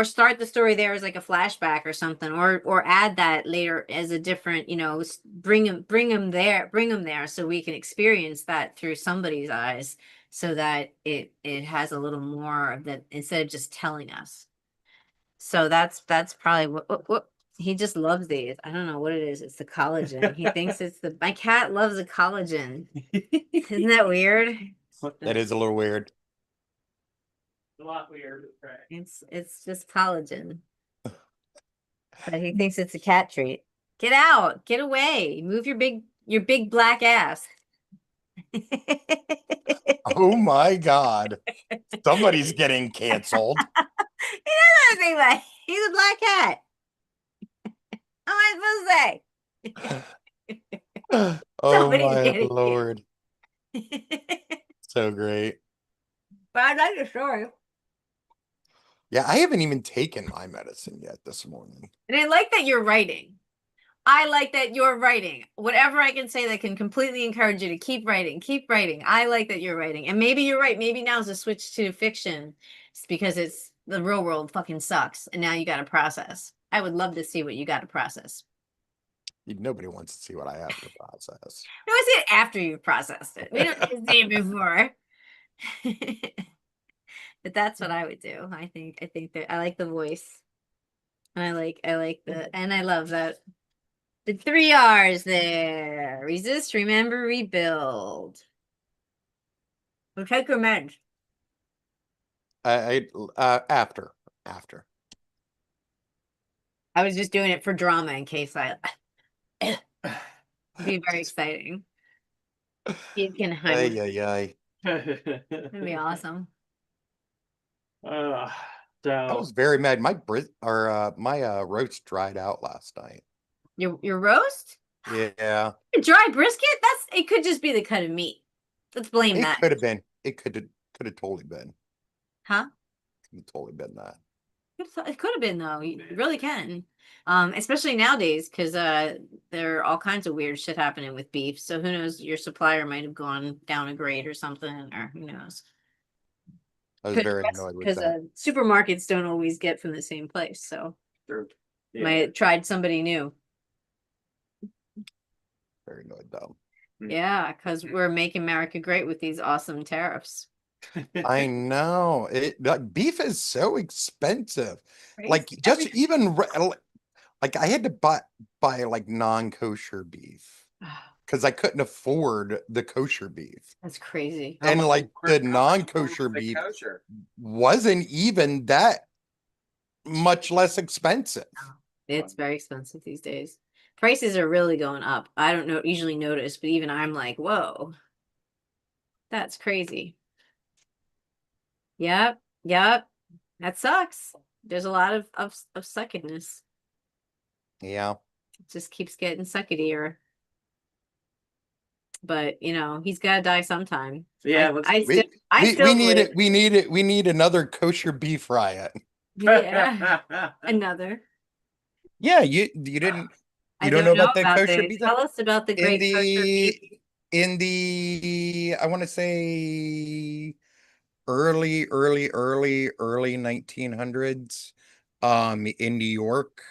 Speaker 1: start the story there as like a flashback or something, or add that later as a different, bring them there so we can experience that through somebody's eyes, so that it has a little more of that instead of just telling us. So that's probably what he just loves these. I don't know what it is. It's the collagen. He thinks it's my cat loves the collagen. Isn't that weird?
Speaker 2: that is a little weird.
Speaker 3: A lot weird. Right.
Speaker 1: It's just collagen. But he thinks it's a cat treat. Get out. Get away. Move your big black ass.
Speaker 2: Oh my God. Somebody's getting canceled.
Speaker 1: He doesn't think that. He's a black cat. How am I supposed to say?
Speaker 2: Oh
Speaker 1: Somebody's
Speaker 2: my
Speaker 1: getting
Speaker 2: Lord.
Speaker 1: you.
Speaker 2: So great.
Speaker 1: But I like the story.
Speaker 2: Yeah, I haven't even taken my medicine yet this morning.
Speaker 1: And I like that you're writing. I like that you're writing. Whatever I can say that can completely encourage you to keep writing, keep writing. I like that you're writing. And maybe you're right. Maybe now's a switch to fiction. It's because it's the real world fucking sucks. And now you got to process. I would love to see what you got to process.
Speaker 2: Nobody wants to see what I have to process.
Speaker 1: No, I see it after you've processed it. We don't need to see it before. But that's what I would do. I think that I like the voice. And I like and I love that. The 3 R's there. Resist, remember, rebuild. Well, take your meds.
Speaker 2: After.
Speaker 1: I was just doing it for drama in case it'd be very exciting. You can hide.
Speaker 2: Ay.
Speaker 1: It'd be awesome.
Speaker 2: I
Speaker 3: So
Speaker 2: was very mad. My roast dried out last night.
Speaker 1: Your roast?
Speaker 2: Yeah.
Speaker 1: Dry brisket? It could just be the cut of meat. Let's blame
Speaker 2: It
Speaker 1: that.
Speaker 2: could have been. It could have totally been.
Speaker 1: Huh?
Speaker 2: Could have totally been that.
Speaker 1: It could have been though. You really can. Especially nowadays, because there are all kinds of weird shit happening with beef. So who knows? Your supplier might have gone down a grade or something, or who knows?
Speaker 2: I was very annoyed with
Speaker 1: Because
Speaker 2: that.
Speaker 1: supermarkets don't always get from the same place. So
Speaker 3: true.
Speaker 1: might have tried somebody new.
Speaker 2: Very annoyed though.
Speaker 1: Yeah, because we're making America great with these awesome tariffs.
Speaker 2: I know beef is so expensive.
Speaker 1: Right?
Speaker 2: Like just even like I had to buy like non-kosher beef because I couldn't afford the kosher beef.
Speaker 1: That's crazy.
Speaker 2: And like the non-kosher beef wasn't even that much less expensive.
Speaker 1: It's very expensive these days. Prices are really going up. I don't usually notice, but even I'm like, whoa, that's crazy. Yep. That sucks. There's a lot of suckiness.
Speaker 2: Yeah.
Speaker 1: It just keeps getting sucketier. But he's gotta die sometime.
Speaker 3: Yeah,
Speaker 2: we need another kosher beef riot.
Speaker 1: Yeah. Another.
Speaker 2: Yeah, you didn't
Speaker 1: I
Speaker 2: don't know about the
Speaker 1: about
Speaker 2: kosher
Speaker 1: this.
Speaker 2: beef?
Speaker 1: Tell us about the great kosher beef.
Speaker 2: In the I want to say early 1900s, in New York,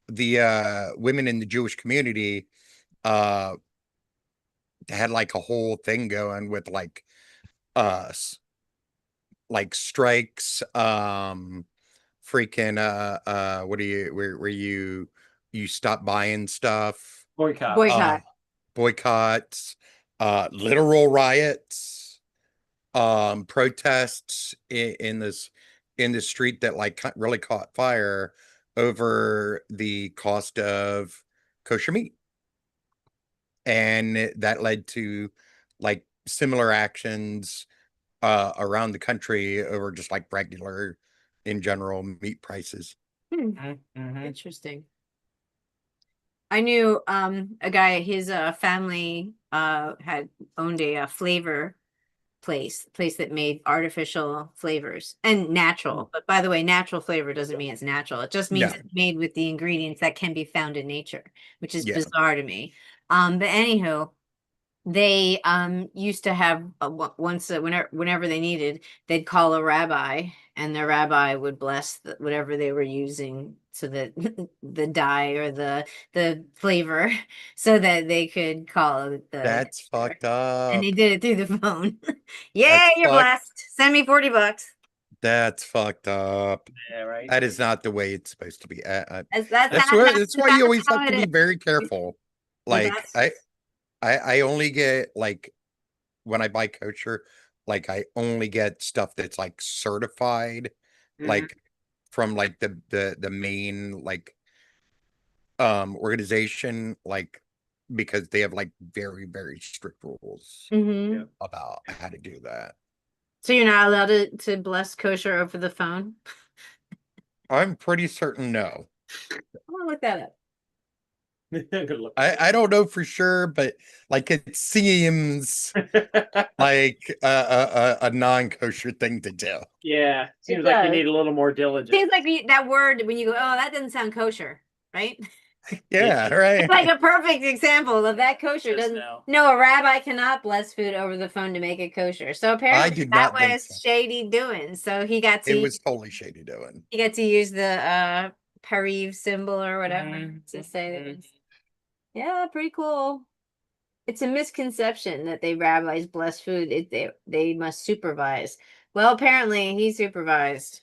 Speaker 2: the women in the Jewish community uh had like a whole thing going with like like strikes, freaking what do you where you stop buying stuff,
Speaker 3: Boycott.
Speaker 1: Boycott.
Speaker 2: boycotts, literal riots, protests in the street that like really caught fire over the cost of kosher meat. And that led to like similar actions around the country over just like regular in general meat prices.
Speaker 3: Mhm.
Speaker 1: Interesting. I knew a guy, his family had owned a flavor place that made artificial flavors and natural. But by the way, natural flavor doesn't mean it's natural. It just means
Speaker 2: No.
Speaker 1: it's made with the ingredients that can be found in nature, which is
Speaker 2: Yeah.
Speaker 1: bizarre to me. But anywho, they used to have once whenever they needed, they'd call a rabbi, and the rabbi would bless whatever they were using, so that the dye or the flavor, so that they could call it the
Speaker 2: That's fucked
Speaker 1: and
Speaker 2: up.
Speaker 1: they did it through the phone. Yeah,
Speaker 2: That's
Speaker 1: you're
Speaker 2: fucked.
Speaker 1: blessed. Send me $40.
Speaker 2: That's fucked up.
Speaker 3: Yeah, right.
Speaker 2: That is not the way it's supposed to be.
Speaker 1: That's
Speaker 2: That's why you always
Speaker 1: how
Speaker 2: have to
Speaker 1: it
Speaker 2: be
Speaker 1: is.
Speaker 2: very careful.
Speaker 1: But
Speaker 2: Like I only get like when I buy kosher, like I only get stuff that's like certified, like from like the main like organization, like because they have like very, very strict rules
Speaker 1: Mhm.
Speaker 2: about how to do that.
Speaker 1: So you're not allowed to bless kosher over the phone?
Speaker 2: I'm pretty certain no.
Speaker 1: I'm gonna look that up.
Speaker 3: Good luck.
Speaker 2: I don't know for sure, but like it seems like a non-kosher thing to do.
Speaker 3: Yeah, seems
Speaker 1: It
Speaker 3: like you
Speaker 1: does.
Speaker 3: need a little more diligence.
Speaker 1: Seems like that word when you go, oh, that doesn't sound kosher, right?
Speaker 2: Yeah,
Speaker 1: It's like
Speaker 2: right.
Speaker 1: a perfect example of that kosher
Speaker 3: Just
Speaker 1: doesn't.
Speaker 3: now.
Speaker 1: No, a rabbi cannot bless food over the phone to make it kosher. So
Speaker 2: I
Speaker 1: apparently
Speaker 2: did
Speaker 1: that
Speaker 2: not think so.
Speaker 1: was shady doing. So he got
Speaker 2: It
Speaker 1: to
Speaker 2: was totally shady doing.
Speaker 1: use the Pariv symbol or whatever to say that.
Speaker 3: Mhm.
Speaker 1: Yeah, pretty cool. It's a misconception that they rabbis bless food. They must supervise. Well, apparently he supervised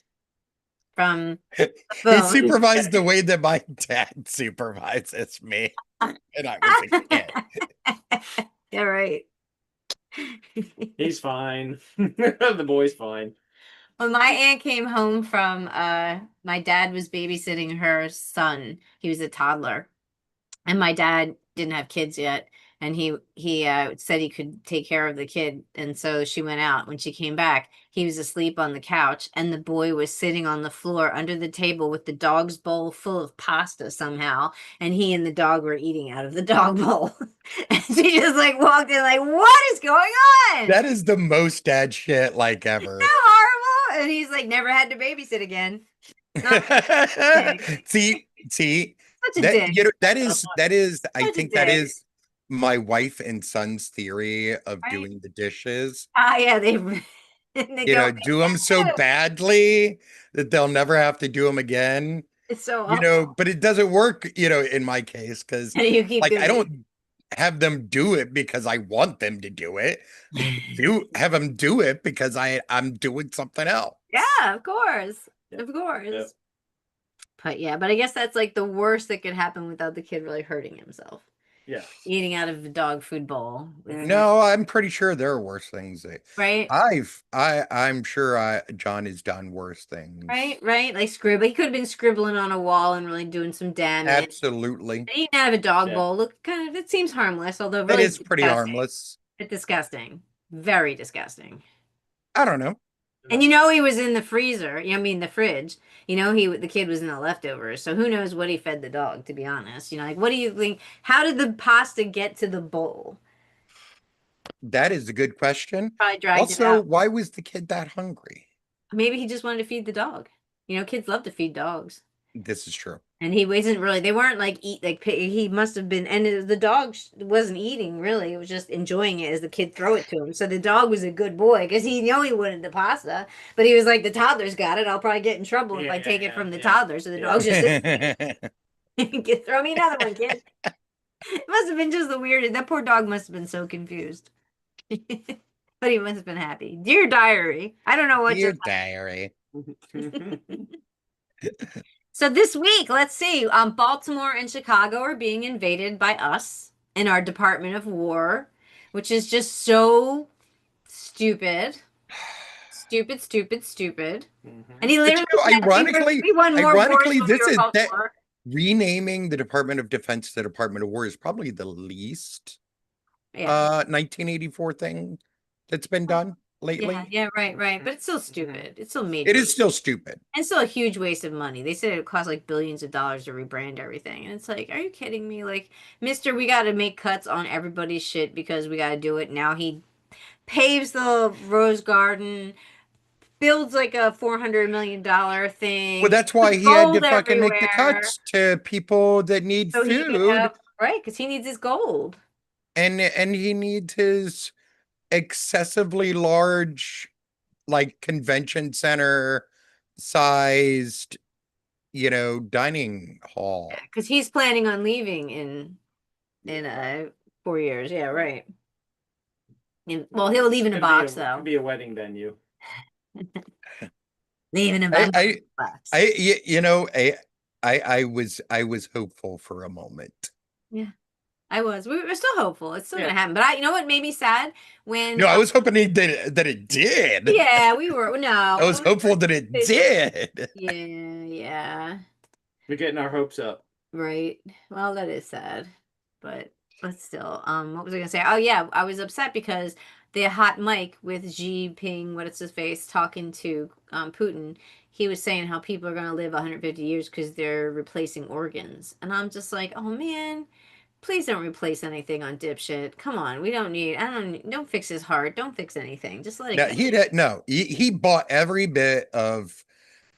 Speaker 1: from the
Speaker 2: He
Speaker 1: phone.
Speaker 2: supervised the way that my dad supervises me. And I was a kid.
Speaker 1: Yeah, right.
Speaker 3: He's fine. The boy's fine.
Speaker 1: When my aunt came home from my dad was babysitting her son. He was a toddler. And my dad didn't have kids yet, and he said he could take care of the kid, and so she went out. When she came back, he was asleep on the couch, and the boy was sitting on the floor under the table with the dog's bowl full of pasta somehow, and he and the dog were eating out of the dog bowl. And she just like walked in like, what is going on?
Speaker 2: That is the most dad shit like
Speaker 1: Isn't
Speaker 2: ever.
Speaker 1: that horrible? And he's like, never had to babysit again.
Speaker 2: see,
Speaker 1: Such a
Speaker 2: that
Speaker 1: dick.
Speaker 2: you know that is I
Speaker 1: Such a
Speaker 2: think that
Speaker 1: dick.
Speaker 2: is my wife and son's theory of
Speaker 1: Right?
Speaker 2: doing the dishes.
Speaker 1: Ah, yeah, they
Speaker 2: You know, do them so badly that they'll never have to do them again.
Speaker 1: It's so
Speaker 2: You know,
Speaker 1: awful.
Speaker 2: but it doesn't work, you know, in my case, because
Speaker 1: And you keep
Speaker 2: like
Speaker 1: doing
Speaker 2: I don't have them do it because I want them to do it. You have them do it because I'm doing something else.
Speaker 1: Yeah, of course.
Speaker 3: Yeah.
Speaker 1: Of course.
Speaker 3: Yeah.
Speaker 1: But yeah, but I guess that's like the worst that could happen without the kid really hurting himself.
Speaker 3: Yeah.
Speaker 1: Eating out of the dog food bowl.
Speaker 2: No, I'm pretty sure there are worse things that
Speaker 1: Right?
Speaker 2: I'm sure John has done worse things.
Speaker 1: Right? Like scribble. He could have been scribbling on a wall and really doing some damage.
Speaker 2: Absolutely.
Speaker 1: But eating out of a dog
Speaker 3: Yeah.
Speaker 1: bowl look kind of, it seems harmless, although
Speaker 2: It
Speaker 1: really
Speaker 2: is pretty
Speaker 1: disgusting.
Speaker 2: harmless.
Speaker 1: It's disgusting. Very disgusting.
Speaker 2: I don't know.
Speaker 1: And you know he was in the freezer. I mean the fridge. You know the kid was in the leftovers. So who knows what he fed the dog? To be honest, you know, like what do you think? How did the pasta get to the bowl?
Speaker 2: That is a good question.
Speaker 1: Probably dragged it
Speaker 2: Also,
Speaker 1: out.
Speaker 2: why was the kid that hungry?
Speaker 1: Maybe he just wanted to feed the dog. You know, kids love to feed dogs.
Speaker 2: This is true.
Speaker 1: And he wasn't really. They weren't like he must have been. And the dog wasn't eating really. It was just enjoying it as the kid throw it to him. So the dog was a good boy because he knew he wanted the pasta. But he was like, the toddler's got it. I'll probably get in trouble if I take it from the
Speaker 3: Yeah.
Speaker 1: toddler. So the
Speaker 3: Yeah.
Speaker 1: dog's just. Throw me another one, kid. It must have been just the weirdest. That poor dog must have been so confused. But he must have been happy. Dear diary. I don't know what
Speaker 2: Dear
Speaker 1: just
Speaker 2: diary.
Speaker 1: So this week, let's see. Baltimore and Chicago are being invaded by us in our Department of War, which is just so stupid. Stupid, stupid, stupid. And he
Speaker 2: But
Speaker 1: literally
Speaker 2: you know,
Speaker 1: said we won more wars when we
Speaker 2: this
Speaker 1: were
Speaker 2: is that
Speaker 1: Baltimore.
Speaker 2: renaming the Department of Defense to Department of War is probably the least
Speaker 1: Yeah.
Speaker 2: 1984 thing that's been done lately.
Speaker 1: Yeah, right, right. But it's still stupid. It's still major.
Speaker 2: It is still stupid.
Speaker 1: And still a huge waste of money. They said it cost like billions of dollars to rebrand everything. And it's like, are you kidding me? Like, Mister, we got to make cuts on everybody's shit because we got to do it. Now he paves the Rose Garden, builds like a $400 million thing.
Speaker 2: Well, that's why
Speaker 1: puts
Speaker 2: he had to
Speaker 1: gold
Speaker 2: fucking make the
Speaker 1: everywhere
Speaker 2: cuts to people that need
Speaker 1: so he can
Speaker 2: food,
Speaker 1: have, right? Because he needs his gold.
Speaker 2: and he needs his excessively large, like, convention center sized, dining hall.
Speaker 1: Because he's planning on leaving in 4 years. Yeah, right. Well, he'll leave in a box though.
Speaker 3: Be a wedding venue.
Speaker 1: Leaving in a box.
Speaker 2: I was hopeful for a moment.
Speaker 1: Yeah, I was. We were still hopeful. It's still gonna happen. But you know what made me sad when?
Speaker 2: No, I was hoping that it did.
Speaker 1: Yeah, we were. No,
Speaker 2: I was hopeful that it did.
Speaker 1: Yeah.
Speaker 3: We're getting our hopes up.
Speaker 1: Right. Well, that is sad, but still. What was I gonna say? Oh yeah, I was upset because the hot mic with Xi Jinping, what is his face, talking to Putin. He was saying how people are gonna live 150 years because they're replacing organs, and I'm just like, oh man. Please don't replace anything on dipshit. Come on, we don't need. Don't fix his heart. Don't fix anything. Just let it go.
Speaker 2: He bought every bit of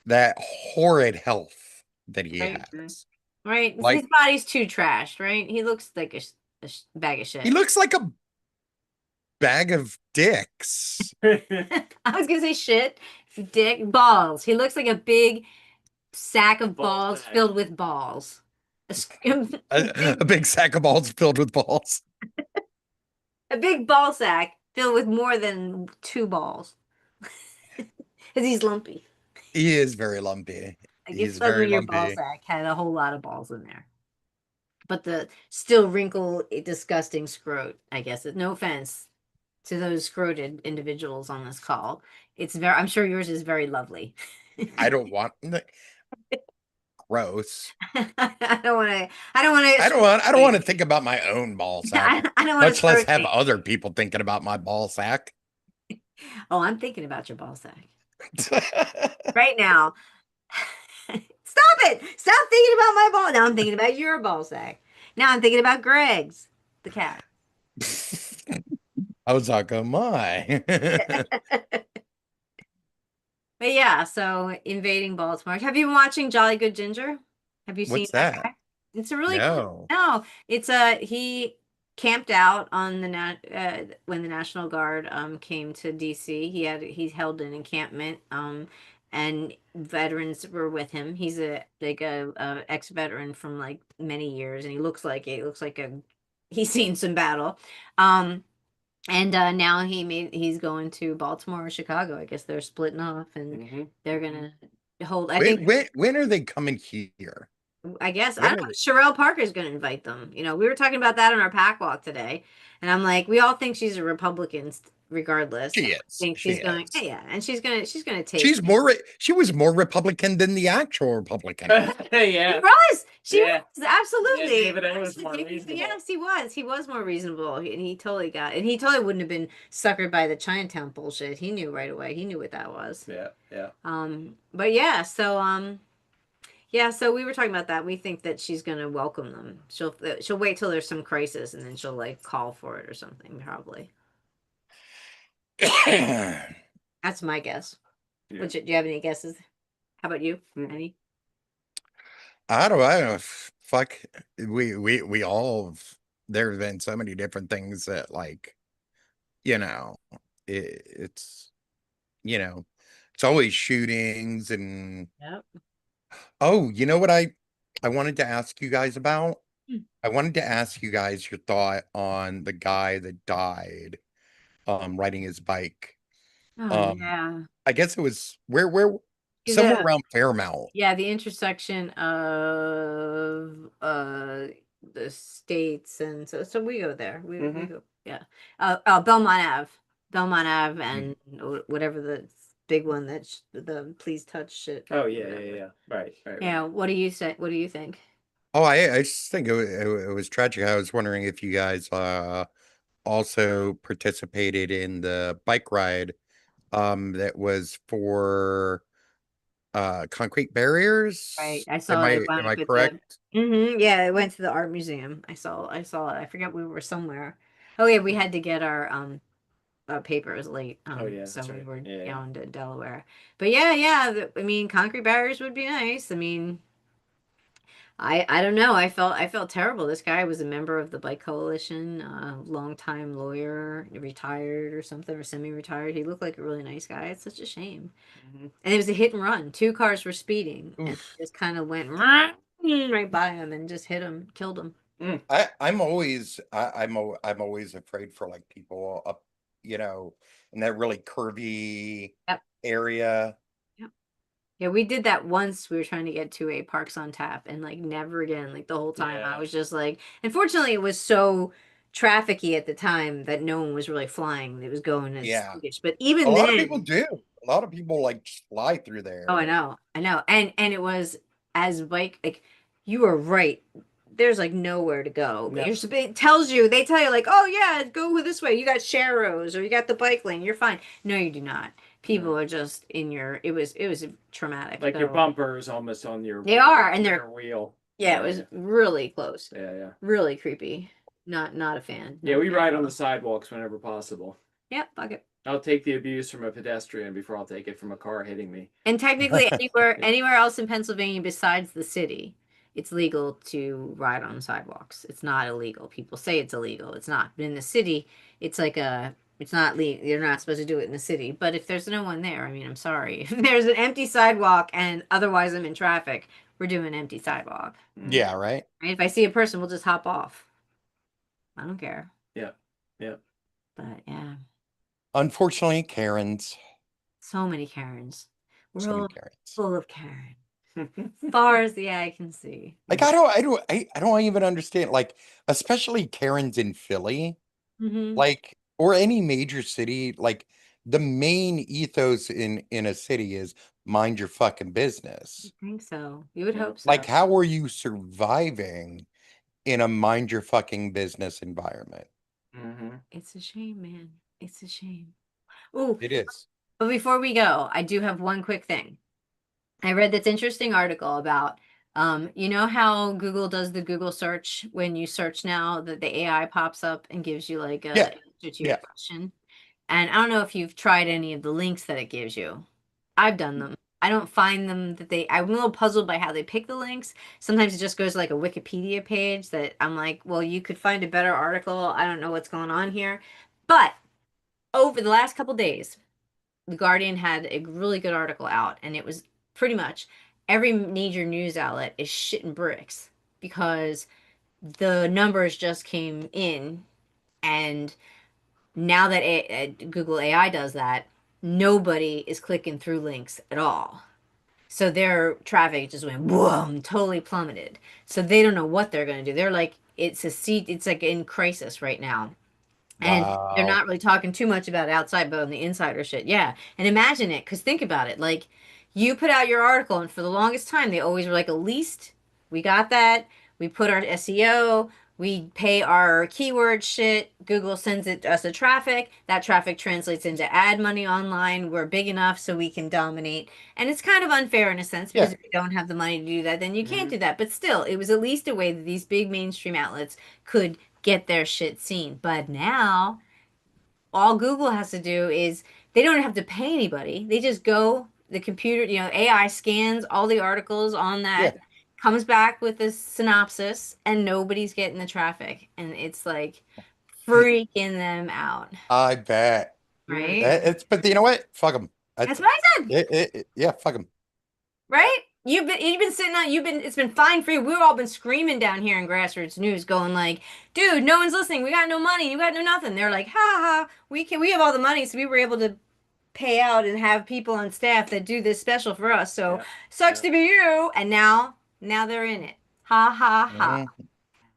Speaker 2: that horrid health that he has.
Speaker 1: Right,
Speaker 2: Like,
Speaker 1: his body's too trashed. Right, he looks like a bag of shit.
Speaker 2: he looks like a bag of dicks.
Speaker 1: I was gonna say shit, dick, balls. He looks like a big sack of balls filled with balls.
Speaker 2: A big sack of balls filled with balls.
Speaker 1: A big ball sack filled with more than 2 balls. Because he's lumpy.
Speaker 2: He is very lumpy. He's very
Speaker 1: your
Speaker 2: lumpy.
Speaker 1: ball sack had a whole lot of balls in there. But the still wrinkle, disgusting scrot, I guess. No offense to those scroted individuals on this call. I'm sure yours is very lovely.
Speaker 2: I don't want gross.
Speaker 1: I don't
Speaker 2: want to think about my own ball sack.
Speaker 1: I don't want
Speaker 2: much less have other people thinking about my ball sack.
Speaker 1: Oh, I'm thinking about your ball sack right now. Stop it! Stop thinking about my ball. Now I'm thinking about your ball sack. Now I'm thinking about Greg's, the cat.
Speaker 2: Osaka, my.
Speaker 1: But yeah, so invading Baltimore. Have you been watching Jolly Good Ginger? Have you seen
Speaker 2: What's that?
Speaker 1: guy? It's a really
Speaker 2: No.
Speaker 1: No, it's he camped out on the when the National Guard came to DC. He held an encampment and veterans were with him. He's a ex-veteran from like many years, and he looks like he's seen some battle. And now he's going to Baltimore or Chicago. I guess they're splitting off, and they're gonna hold.
Speaker 2: When are they coming here?
Speaker 1: I guess I don't know. Sherelle Parker's going to invite them. We were talking about that on our pack walk today, and I'm like, we all think she's a Republican, regardless.
Speaker 2: She is.
Speaker 1: I think she's going. Yeah, and she's gonna take.
Speaker 2: She was more Republican than the actual Republican.
Speaker 3: Yeah.
Speaker 1: She was absolutely.
Speaker 3: Yeah, David was more reasonable.
Speaker 1: Yes, he was. He was more reasonable, and he totally wouldn't have been suckered by the Chinatown bullshit. He knew right away. He knew what that was.
Speaker 3: Yeah.
Speaker 1: But yeah, so yeah, so we were talking about that. We think that she's going to welcome them. She'll wait till there's some crisis, and then she'll like call for it or something, probably. That's my guess.
Speaker 2: Yeah.
Speaker 1: Do you have any guesses? How about you? Any?
Speaker 2: I don't know. Fuck. We all. There have been so many different things that, like, it's always shootings and.
Speaker 1: Yep.
Speaker 2: Oh, you know what I wanted to ask you guys about.
Speaker 1: Hmm.
Speaker 2: I wanted to ask you guys your thought on the guy that died riding his bike.
Speaker 1: Oh
Speaker 2: Um
Speaker 1: yeah.
Speaker 2: I guess it was where
Speaker 1: He's
Speaker 2: somewhere
Speaker 1: a
Speaker 2: around Fairmount.
Speaker 1: Yeah, the intersection of the states, and so we go there. We
Speaker 3: Mhm.
Speaker 1: go, yeah. Belmont Ave. Belmont Ave
Speaker 2: Mhm.
Speaker 1: and whatever the big one that's the please touch shit.
Speaker 3: Oh yeah, yeah,
Speaker 1: Whatever.
Speaker 3: yeah. Right, right,
Speaker 1: Yeah,
Speaker 3: right.
Speaker 1: what do you say? What do you think?
Speaker 2: Oh, I just think it was tragic. I was wondering if you guys also participated in the bike ride that was for concrete
Speaker 1: Right.
Speaker 2: barriers.
Speaker 1: I saw it wound
Speaker 2: Am I
Speaker 1: up at the
Speaker 2: correct?
Speaker 1: yeah, it went to the art museum. I saw it. I forget we were somewhere. Oh yeah, we had to get our paper was late.
Speaker 3: Oh yeah,
Speaker 1: So
Speaker 3: that's
Speaker 1: we
Speaker 3: right.
Speaker 1: were
Speaker 3: Yeah, yeah.
Speaker 1: down to Delaware. But yeah, I mean, concrete barriers would be nice. I mean, I don't know. I felt terrible. This guy was a member of the Bike Coalition, longtime lawyer, retired or something, or semi-retired. He looked like a really nice guy. It's such a shame.
Speaker 3: Mhm.
Speaker 1: And it was a hit and run. Two cars were speeding, and
Speaker 2: Oof.
Speaker 1: just kind of went right by him and just hit him, killed him.
Speaker 3: Mm.
Speaker 2: I'm always afraid for like people up, in that really curvy
Speaker 1: Yep.
Speaker 2: area.
Speaker 1: Yep. Yeah, we did that once. We were trying to get to a Parks on Tap, and like never again. Like the whole time, I
Speaker 3: Yeah.
Speaker 1: was just like. Unfortunately, it was so trafficy at the time that no one was really flying. It was going as
Speaker 2: Yeah.
Speaker 1: sluggish. But
Speaker 2: A
Speaker 1: even
Speaker 2: lot of people
Speaker 1: then,
Speaker 2: do. A lot of people like just fly through
Speaker 1: oh, I
Speaker 2: there.
Speaker 1: know, I know, and it was as bike like you were right. There's like nowhere to go.
Speaker 3: No.
Speaker 1: It they tell you like, oh yeah, go this way. You got Sharrows or you got the bike lane. You're fine. No, you do not. People
Speaker 3: No.
Speaker 1: are just in your. It was traumatic.
Speaker 3: Like your
Speaker 1: So
Speaker 3: bumper is almost on your
Speaker 1: they are, and
Speaker 3: rear
Speaker 1: they're
Speaker 3: wheel.
Speaker 1: yeah, it was really close.
Speaker 3: Yeah, yeah.
Speaker 1: Really creepy. Not a fan.
Speaker 3: Yeah,
Speaker 1: Not a
Speaker 3: we
Speaker 1: fan
Speaker 3: ride
Speaker 1: at
Speaker 3: on the
Speaker 1: all.
Speaker 3: sidewalks whenever possible.
Speaker 1: Yep, fuck it.
Speaker 3: I'll take the abuse from a pedestrian before I'll take it from a car hitting me.
Speaker 1: And technically anywhere else in Pennsylvania besides the city, it's legal to ride on sidewalks. It's not illegal. People say it's illegal. It's not. But in the city, it's like a it's not legal. You're not supposed to do it in the city. But if there's no one there, I mean, I'm sorry. If there's an empty sidewalk and otherwise I'm in traffic, we're doing empty sidewalk.
Speaker 3: Mm.
Speaker 2: Yeah, right.
Speaker 1: Right? If I see a person, we'll just hop off. I don't care.
Speaker 3: Yeah, yeah.
Speaker 1: But yeah.
Speaker 2: Unfortunately, Karens.
Speaker 1: So many Karens.
Speaker 2: So many
Speaker 1: World
Speaker 2: Karens.
Speaker 1: full of Karen. Far as the eye can see.
Speaker 2: Like I don't even understand. Like, especially Karens in Philly,
Speaker 1: Mm-hmm.
Speaker 2: like, or any major city. Like, the main ethos in a city is mind your fucking business.
Speaker 1: I think so. You would
Speaker 3: Yeah.
Speaker 1: hope so.
Speaker 2: Like, how are you surviving in a mind your fucking business environment?
Speaker 3: Mhm.
Speaker 1: It's a shame, man. It's a shame. Oh,
Speaker 2: It is.
Speaker 1: but before we go, I do have one quick thing. I read this interesting article about, you know how Google does the Google search when you search now that the AI pops up and gives you like a
Speaker 2: Yeah.
Speaker 1: answer to your
Speaker 2: Yeah.
Speaker 1: question. And I don't know if you've tried any of the links that it gives you. I've done them. I don't find them I'm a little puzzled by how they pick the links. Sometimes it just goes to like a Wikipedia page that I'm like, well, you could find a better article. I don't know what's going on here. But over the last couple days, The Guardian had a really good article out, and it was pretty much every major news outlet is shitting bricks because the numbers just came in, and now that Google AI does that, nobody is clicking through links at all. So their traffic just went boom, totally plummeted. So they don't know what they're going to do. They're like, it's like in crisis right now. And they're
Speaker 2: Wow.
Speaker 1: not really talking too much about outside, but on the insider shit, yeah. And imagine it, because think about it. Like, you put out your article, and for the longest time, they always were like, at least we got that. We put our SEO, we pay our keyword shit. Google sends it us a traffic. That traffic translates into ad money online. We're big enough so we can dominate. And it's kind of unfair in a sense because
Speaker 2: Yeah.
Speaker 1: if you don't have the money to do that, then you can't
Speaker 3: Mhm.
Speaker 1: do that. But still, it was at least a way that these big mainstream outlets could get their shit seen. But now all Google has to do is they don't have to pay anybody. They just go, the computer, AI scans all the articles on
Speaker 2: Yeah.
Speaker 1: that, comes back with a synopsis, and nobody's getting the traffic. And it's like freaking them out,
Speaker 2: I bet.
Speaker 3: Mhm.
Speaker 1: right?
Speaker 2: But you know what? Fuck them.
Speaker 1: That's what I said,
Speaker 2: Yeah, fuck them.
Speaker 1: right? You've been sitting on it's been fine for you. We've all been screaming down here in grassroots news, going like, dude, no one's listening. We got no money. You got no nothing. They're like, ha ha, we have all the money, so we were able to pay out and have people on staff that do this special for us. So
Speaker 3: Yeah.
Speaker 1: sucks
Speaker 3: Yeah.
Speaker 1: to be you. And now they're in it. Ha ha ha.
Speaker 2: Mhm.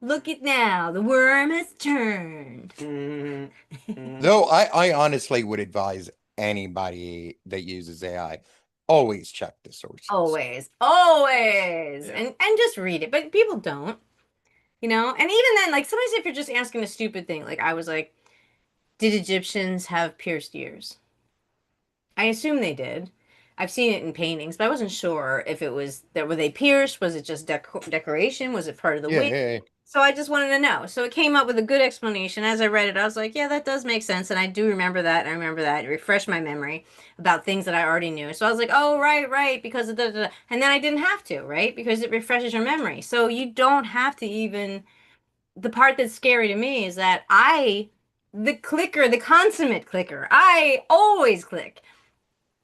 Speaker 1: Look at now, the worm has turned.
Speaker 3: Mhm. Mhm.
Speaker 2: Though I honestly would advise anybody that uses AI always check the sources.
Speaker 1: Always, always,
Speaker 3: Yeah.
Speaker 1: and just read it. But people don't, And even then, like sometimes if you're just asking a stupid thing, like I was like, did Egyptians have pierced ears? I assume they did. I've seen it in paintings, but I wasn't sure if it was that were they pierced? Was it just decoration? Was it part of the
Speaker 2: Yeah,
Speaker 1: wig?
Speaker 2: yeah, yeah.
Speaker 1: So I just wanted to know. So it came up with a good explanation. As I read it, I was like, yeah, that does make sense. And I do remember that. I remember that. It refreshed my memory about things that I already knew. So I was like, oh, right, because of the. And then I didn't have to, right? Because it refreshes your memory. So you don't have to even. The part that's scary to me is that the clicker, the consummate clicker, I always click.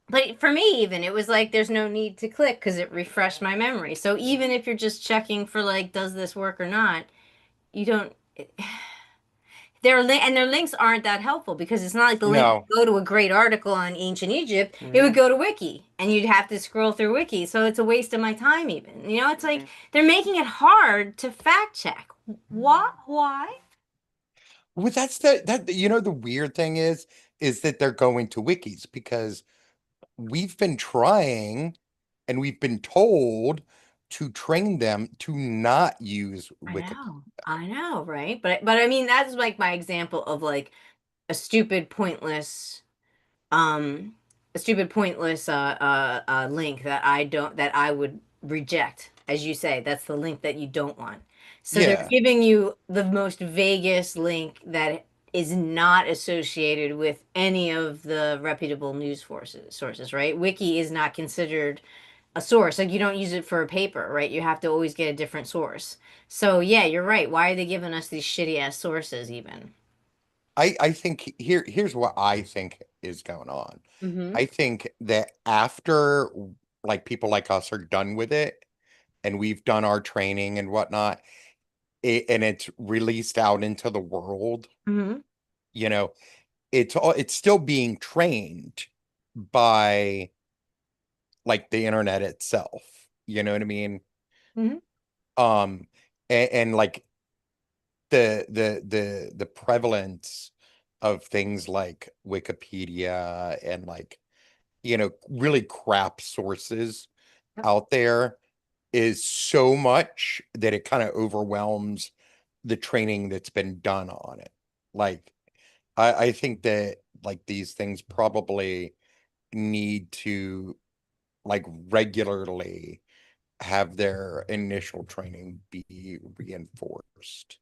Speaker 1: But for me, even, it was like there's no need to click because it refreshed my memory. So even if you're just checking for like, does this work or not, you don't. Their links aren't that helpful because it's not like the link would
Speaker 2: No.
Speaker 1: go to a great article on ancient Egypt. It would go to Wiki, and you'd have to scroll through Wiki. So it's a waste of my time. Even it's like they're making it hard to fact check. What? Why?
Speaker 2: Well, that's the weird thing is that they're going to wikis because we've been trying and we've been told to train them to not use Wikipedia.
Speaker 1: I know, right? But I mean, that's like my example of like a stupid, pointless um a stupid pointless link that I would reject. As you say, that's the link that you don't want. So they're
Speaker 2: Yeah.
Speaker 1: giving you the most vaguest link that is not associated with any of the reputable news sources, right? Wiki is not considered a source. Like you don't use it for a paper, right? You have to always get a different source. So yeah, you're right. Why are they giving us these shitty ass sources even?
Speaker 2: I think here's what I think is going on.
Speaker 1: Mm-hmm.
Speaker 2: I think that after like people like us are done with it and we've done our training and whatnot, and it's released out into the world,
Speaker 1: Mm-hmm.
Speaker 2: you know, it's still being trained by like the internet itself. You know what I mean?
Speaker 1: Mm-hmm.
Speaker 2: And like the prevalence of things like Wikipedia and like really crap sources
Speaker 1: Yep.
Speaker 2: out there is so much that it kind of overwhelms the training that's been done on it. Like I think that like these things probably need to like regularly have their initial training be reinforced.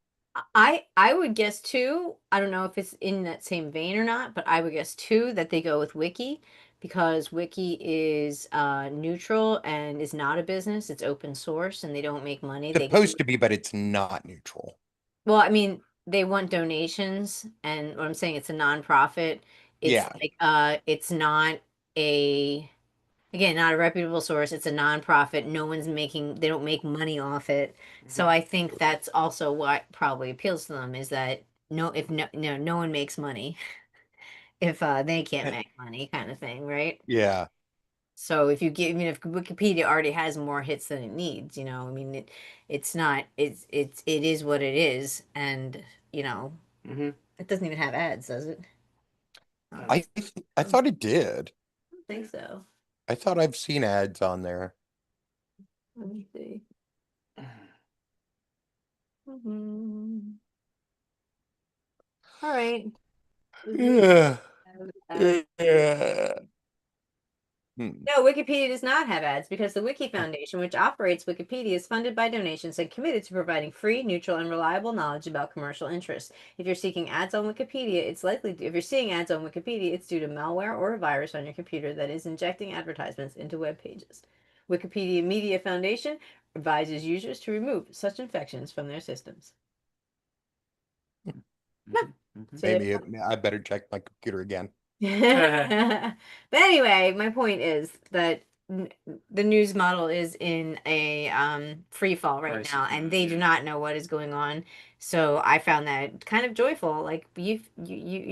Speaker 1: I would guess too, I don't know if it's in that same vein or not, but I would guess too that they go with Wiki because Wiki is neutral and is not a business. It's open source and they don't make money.
Speaker 2: Supposed to be, but it's not neutral.
Speaker 1: Well, I mean, they want donations, and what I'm saying, it's a nonprofit. It's
Speaker 2: Yeah.
Speaker 1: like it's not a again, not a reputable source. It's a nonprofit. They don't make money off it. So I think that's also what probably appeals to them is that no one makes money if they can't make money kind of thing, right?
Speaker 2: Yeah.
Speaker 1: So if you give, if Wikipedia already has more hits than it needs, I mean, it's not, it is what it is. And,
Speaker 3: Mhm.
Speaker 1: it doesn't even have ads, does it?
Speaker 2: I I thought it did.
Speaker 1: I don't think so.
Speaker 2: I thought I've seen ads on there.
Speaker 1: Let me see. Mhm. All right.
Speaker 2: Yeah.
Speaker 1: Uh,
Speaker 2: Yeah.
Speaker 1: No, Wikipedia does not have ads because the Wiki Foundation, which operates Wikipedia, is funded by donations and committed to providing free, neutral, and reliable knowledge about commercial interests. If you're seeking ads on Wikipedia, if you're seeing ads on Wikipedia, it's due to malware or a virus on your computer that is injecting advertisements into web pages. Wikipedia Media Foundation advises users to remove such infections from their systems. So
Speaker 2: Maybe I better check my computer again.
Speaker 1: but anyway, my point is that the news model is in a free fall right
Speaker 3: Crisis
Speaker 1: now, and
Speaker 3: mode,
Speaker 1: they do
Speaker 3: yeah.
Speaker 1: not know what is going on. So I found that kind of joyful. Like you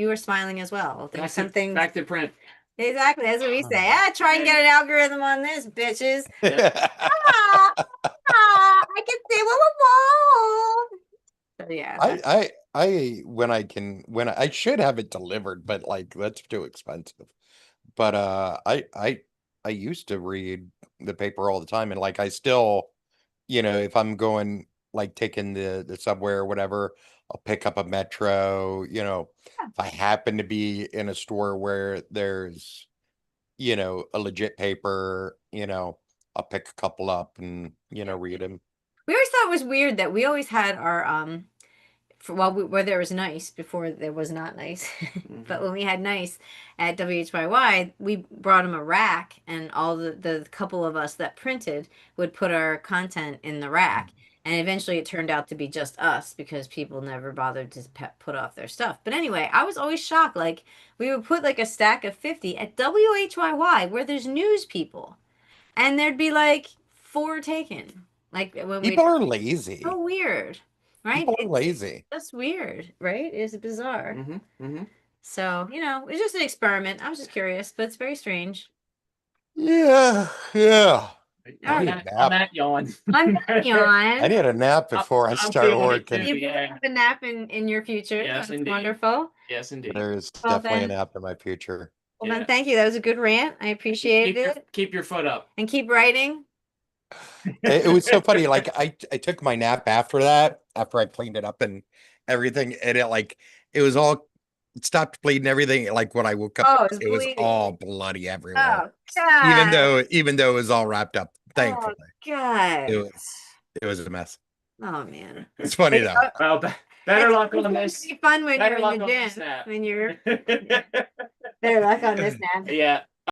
Speaker 1: were smiling as well. There's something
Speaker 3: Back to print.
Speaker 1: exactly that's what we say. Try and get an algorithm on this, bitches. I can see what so yeah.
Speaker 2: When I should have it delivered, but like that's too expensive. But I used to read the paper all the time, and like I still, if I'm going like taking the subway or whatever, I'll pick up a Metro. If I happen to be in a store where there's, a legit paper, I'll pick a couple up and read them.
Speaker 1: We always thought it was weird that we always had our where there was nice before there was not nice. But when we had nice at WHYY, we brought them a rack, and all the couple of us that printed would put our content in the rack. And eventually it turned out to be just us because people never bothered to put off their stuff. But anyway, I was always shocked. Like, we would put like a stack of 50 at WHYY where there's news people, and there'd be like 4 taken. Like, when
Speaker 2: People are lazy.
Speaker 1: so weird, right?
Speaker 2: People are lazy.
Speaker 1: That's weird, right? It's bizarre.
Speaker 3: Mm-hmm.
Speaker 1: So, it's just an experiment. I was just curious, but it's very strange.
Speaker 2: Yeah.
Speaker 1: All
Speaker 3: On
Speaker 1: right.
Speaker 3: that yawn.
Speaker 1: On that yawn.
Speaker 2: I need a nap before I
Speaker 3: I'm
Speaker 2: start
Speaker 3: feeling it
Speaker 2: working.
Speaker 3: too.
Speaker 1: You
Speaker 3: Yeah.
Speaker 1: have a nap in your future.
Speaker 3: Yes,
Speaker 1: That's
Speaker 3: indeed.
Speaker 1: wonderful.
Speaker 3: Yes, indeed.
Speaker 2: There's
Speaker 1: Well,
Speaker 2: definitely a
Speaker 1: then-
Speaker 2: nap in my future.
Speaker 1: Well,
Speaker 3: Yeah.
Speaker 1: then thank you. That was a good rant. I appreciated it.
Speaker 3: Keep your foot up.
Speaker 1: And keep writing.
Speaker 2: It was so funny. Like I took my nap after that, after I cleaned it up and everything, and it stopped bleeding everything. Like when I woke up,
Speaker 1: Oh, it's
Speaker 2: it was
Speaker 1: bleeding.
Speaker 2: all bloody everywhere.
Speaker 1: Oh, God.
Speaker 2: Even though it was all wrapped up, thankfully.
Speaker 1: God.
Speaker 2: It was a mess.
Speaker 1: Oh, man.
Speaker 2: It's funny
Speaker 1: Hey,
Speaker 2: though.
Speaker 3: Well, better
Speaker 1: It's
Speaker 3: luck on
Speaker 1: gonna
Speaker 3: this.
Speaker 1: be fun when
Speaker 3: Better
Speaker 1: you're
Speaker 3: luck
Speaker 1: in the
Speaker 3: on this
Speaker 1: gym.
Speaker 3: nap.
Speaker 1: When you're better luck on this nap.
Speaker 3: Yeah.